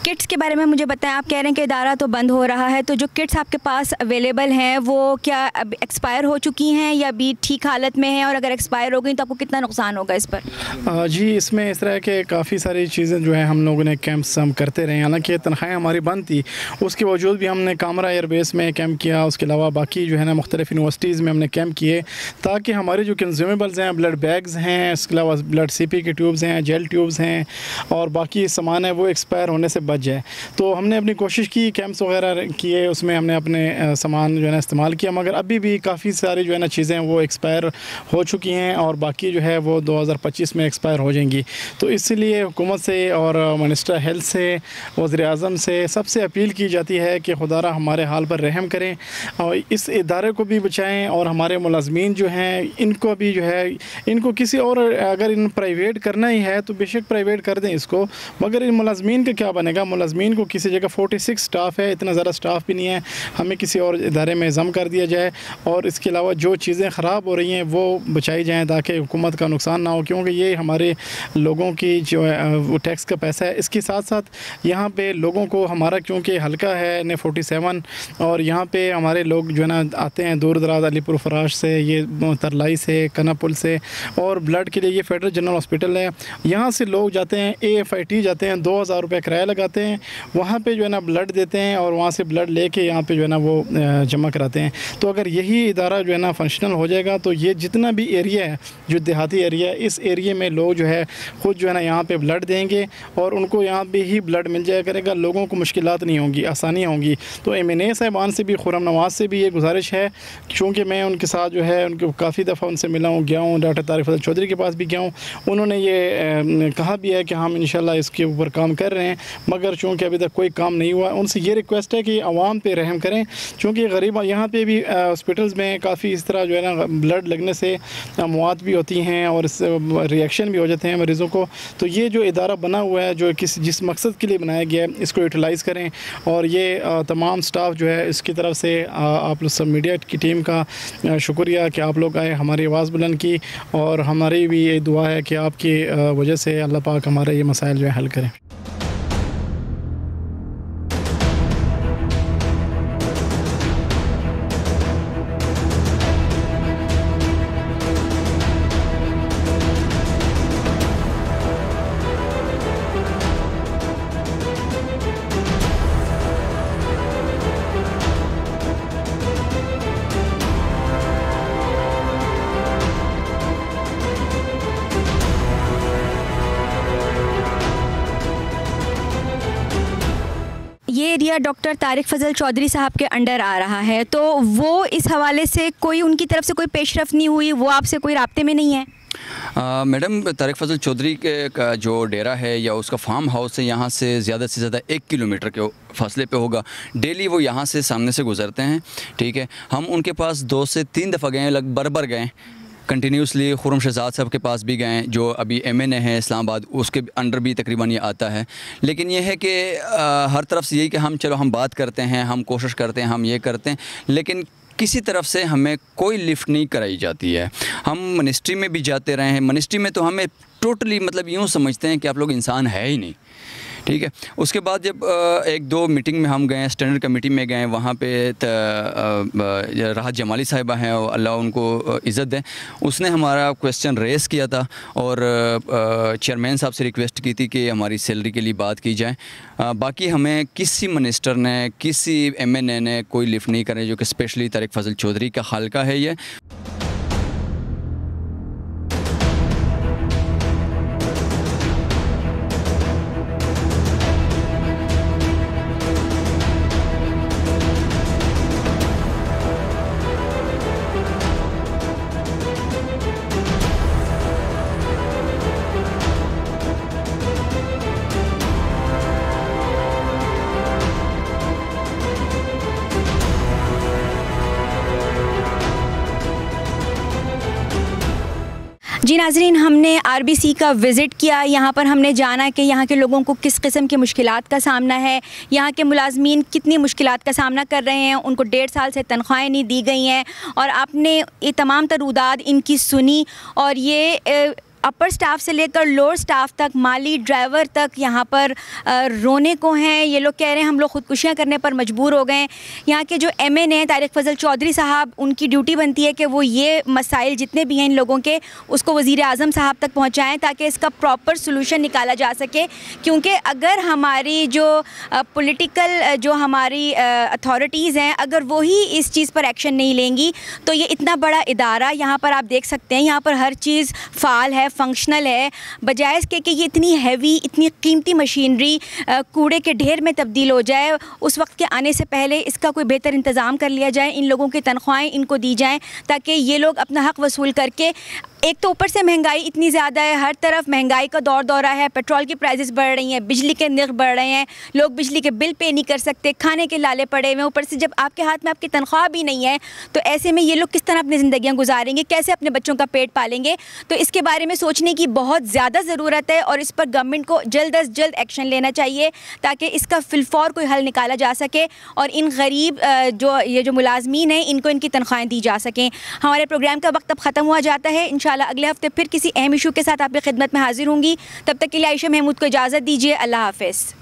किट्स के बारे में मुझे बताएं। आप कह रहे हैं कि इदारा तो बंद हो रहा है, तो जो किट्स आपके पास अवेलेबल हैं वो क्या अब एक्सपायर हो चुकी हैं या अभी ठीक हालत में हैं? और अगर एक्सपायर हो गई तो आपको कितना नुकसान होगा इस पर? जी, इसमें इस तरह के काफ़ी सारी चीज़ें जो है हम लोगों ने कैंप्स हम करते रहे। हालांकि तनख्वाहें हमारी बंद थी, उसके बावजूद भी हमने कामरा एयरबेस में कैंप किया। उसके अलावा बाकी जो है ना मुख्तलिफ़ यूनिवर्सिटीज़ में हमने कैंप किए ताकि हमारे जो कंज्यूमेबल्स हैं, ब्लड बैग्स हैं, इसके अलावा ब्लड CP के ट्यूब्स हैं, जेल ट्यूब्स हैं और बाकी सामान है वो एक्सपायर होने से बच बच जाए। तो हमने अपनी कोशिश की, कैंप्स वगैरह किए, उसमें हमने अपने सामान जो है ना इस्तेमाल किया, मगर अभी भी काफ़ी सारी जो है ना चीज़ें वो एक्सपायर हो चुकी हैं और बाकी जो है वो 2025 में एक्सपायर हो जाएंगी। तो इसलिए हुकूमत से और मिनिस्टर हेल्थ से, वज़ीर-ए-आज़म से सबसे अपील की जाती है कि खुदारा हमारे हाल पर रहम करें और इस इदारे को भी बचाएं और हमारे मुलाजमीन जो हैं इनको भी जो है, इनको किसी और, अगर इन प्राइवेट करना ही है तो बेशक प्राइवेट कर दें इसको, मगर इन मुलाजमीन का क्या बनेगा? मुलाजमीन को किसी जगह 46 स्टाफ है, इतना ज़्यादा स्टाफ भी नहीं है, हमें किसी और इदारे में जम कर दिया जाए और इसके अलावा जो चीज़ें ख़राब हो रही हैं वो बचाई जाएँ ताकि हुकूमत का नुकसान ना हो, क्योंकि ये हमारे लोगों की जो है वो टैक्स का पैसा है। इसके साथ साथ यहाँ पे लोगों को, हमारा क्योंकि हल्का है N47 और यहाँ पे हमारे लोग जो है ना आते हैं दूर दराज, अलीपुर फराश से, ये तरलाई से, कनापुल से, और ब्लड के लिए ये फेडरल जनरल हॉस्पिटल है, यहाँ से लोग जाते हैं, AFIT जाते हैं, 2000 रुपये किराया लगाते हैं, वहाँ पे जो है ना ब्लड देते हैं और वहाँ से ब्लड लेके यहाँ पे जो है ना वो जमा कराते हैं। तो अगर यही इदारा जो है ना फंक्शनल हो जाएगा तो ये जितना भी एरिया है, जो देहाती एरिया है, इस एरिया में लोग जो है ख़ुद जो है ना यहाँ पे ब्लड देंगे और उनको यहाँ पे ही ब्लड मिल जाया करेगा, लोगों को मुश्किलात नहीं होंगी, आसानियाँ होंगी। तो MNA साहिबान से भी, खुर्रम नवाज़ से भी ये गुजारिश है, क्योंकि मैं उनके साथ जो है उनको काफ़ी दफ़ा उनसे मिला हूँ, गया हूँ, डॉक्टर तारिक फजल चौधरी के पास भी गया हूँ, उन्होंने ये कहा भी है कि हम इंशाल्लाह इसके ऊपर काम कर रहे हैं, मगर चूँकि अभी तक कोई काम नहीं हुआ। उनसे ये रिक्वेस्ट है कि आवाम पे रहम करें, क्योंकि गरीब यहाँ पे भी हॉस्पिटल्स में काफ़ी इस तरह जो है ना ब्लड लगने से मौत भी होती हैं और रिएक्शन भी हो जाते हैं मरीज़ों को। तो ये जो इदारा बना हुआ है, जो जिस मकसद के लिए बनाया गया है, इसको यूटिलाइज़ करें और ये तमाम स्टाफ जो है इसकी तरफ से आप लोग सब मीडिया की टीम का शुक्रिया कि आप लोग आए, हमारी आवाज़ बुलंद की, और हमारी भी ये दुआ है कि आपकी वजह से अल्लाह पाक हमारे ये मसाइल जो है हल करें। ये एरिया डॉक्टर तारिक फजल चौधरी साहब के अंडर आ रहा है, तो वो इस हवाले से कोई उनकी तरफ से कोई पेशरफ नहीं हुई, वो आपसे कोई राब्ते में नहीं है? मैडम, तारिक फजल चौधरी का जो डेरा है या उसका फार्म हाउस है यहाँ से ज़्यादा 1 किलोमीटर के फासले पे होगा। डेली वो यहाँ से सामने से गुज़रते हैं, ठीक है। हम उनके पास 2 से 3 दफ़ा गए, बरबर गए कंटिन्यूसली। खुर्रम शहजाद साहब के पास भी गए, जो अभी MNA है इस्लामाबाद, उसके अंडर भी तकरीबन ये आता है। लेकिन ये है कि हर तरफ से यही कि हम बात करते हैं, हम कोशिश करते हैं, हम ये करते हैं, लेकिन किसी तरफ से हमें कोई लिफ्ट नहीं कराई जाती है। हम मिनिस्ट्री में भी जाते रहे हैं, मिनिस्ट्री में तो हमें टोटली मतलब यूँ समझते हैं कि आप लोग इंसान है ही नहीं, ठीक है। उसके बाद जब 1-2 मीटिंग में हम गए, स्टैंडर्ड कमेटी में गए, वहाँ पे राहत जमाली साहिबा हैं, अल्लाह उनको इज़्ज़त दें, उसने हमारा क्वेश्चन रेस किया था और चेयरमैन साहब से रिक्वेस्ट की थी कि हमारी सैलरी के लिए बात की जाए। बाकी हमें किसी मिनिस्टर ने, किसी MNA ने कोई लिफ्ट नहीं करे, जो कि स्पेशली तारिक फजल चौधरी का हल्का है ये। जी नाज़रीन, हमने RBC का विज़िट किया। यहाँ पर हमने जाना कि यहाँ के लोगों को किस किस्म की मुश्किलात का सामना है, यहाँ के मुलाजमीन कितनी मुश्किलात का सामना कर रहे हैं, उनको 1.5 साल से तनख्वाहें नहीं दी गई हैं, और आपने ये तमाम तरूदात इनकी सुनी। और ये अपर स्टाफ से लेकर लोअर स्टाफ तक, माली ड्राइवर तक यहाँ पर रोने को हैं। ये लोग कह रहे हैं हम लोग ख़ुदकुशियाँ करने पर मजबूर हो गए। यहाँ के जो MNA तारिक फजल चौधरी साहब, उनकी ड्यूटी बनती है कि वो ये मसाइल जितने भी हैं इन लोगों के, उसको वज़ीर-ए-आज़म साहब तक पहुँचाएँ ताकि इसका प्रॉपर सोल्यूशन निकाला जा सके। क्योंकि अगर हमारी जो पॉलिटिकल जो हमारी अथॉरिटीज़ हैं, अगर वो ही इस चीज़ पर एक्शन नहीं लेंगी तो ये इतना बड़ा इदारा, यहाँ पर आप देख सकते हैं, यहाँ पर हर चीज़ फ़ाल है, फंक्शनल है, बजाय इसके कि ये इतनी हैवी, इतनी कीमती मशीनरी कूड़े के ढेर में तब्दील हो जाए, उस वक्त के आने से पहले इसका कोई बेहतर इंतज़ाम कर लिया जाए, इन लोगों की तनख्वाहें इनको दी जाएँ ताकि ये लोग अपना हक़ वसूल करके। एक तो ऊपर से महंगाई इतनी ज़्यादा है, हर तरफ महंगाई का दौर दौरा है, पेट्रोल की प्राइसेस बढ़ रही हैं, बिजली के निर्ख बढ़ रहे हैं, लोग बिजली के बिल पे नहीं कर सकते, खाने के लाले पड़े हुए, ऊपर से जब आपके हाथ में आपकी तनख्वाह भी नहीं है तो ऐसे में ये लोग किस तरह अपनी ज़िंदगियाँ गुजारेंगे, कैसे अपने बच्चों का पेट पालेंगे। तो इसके बारे में सोचने की बहुत ज़्यादा ज़रूरत है और इस पर गवर्नमेंट को जल्द अज जल्द एक्शन लेना चाहिए ताकि इसका फिलफौर कोई हल निकाला जा सके और इन गरीब जो मुलाजमीन हैं इनको इनकी तनख्वाहें दी जा सकें। हमारे प्रोग्राम का वक्त अब ख़त्म हुआ जाता है। इंशाल्लाह अगले हफ्ते फिर किसी अहम इशू के साथ आपकी खिदमत में हाजिर होंगी। तब तक के लिए आयशा महमूद को इजाज़त दीजिए। अल्लाह हाफ़िज़।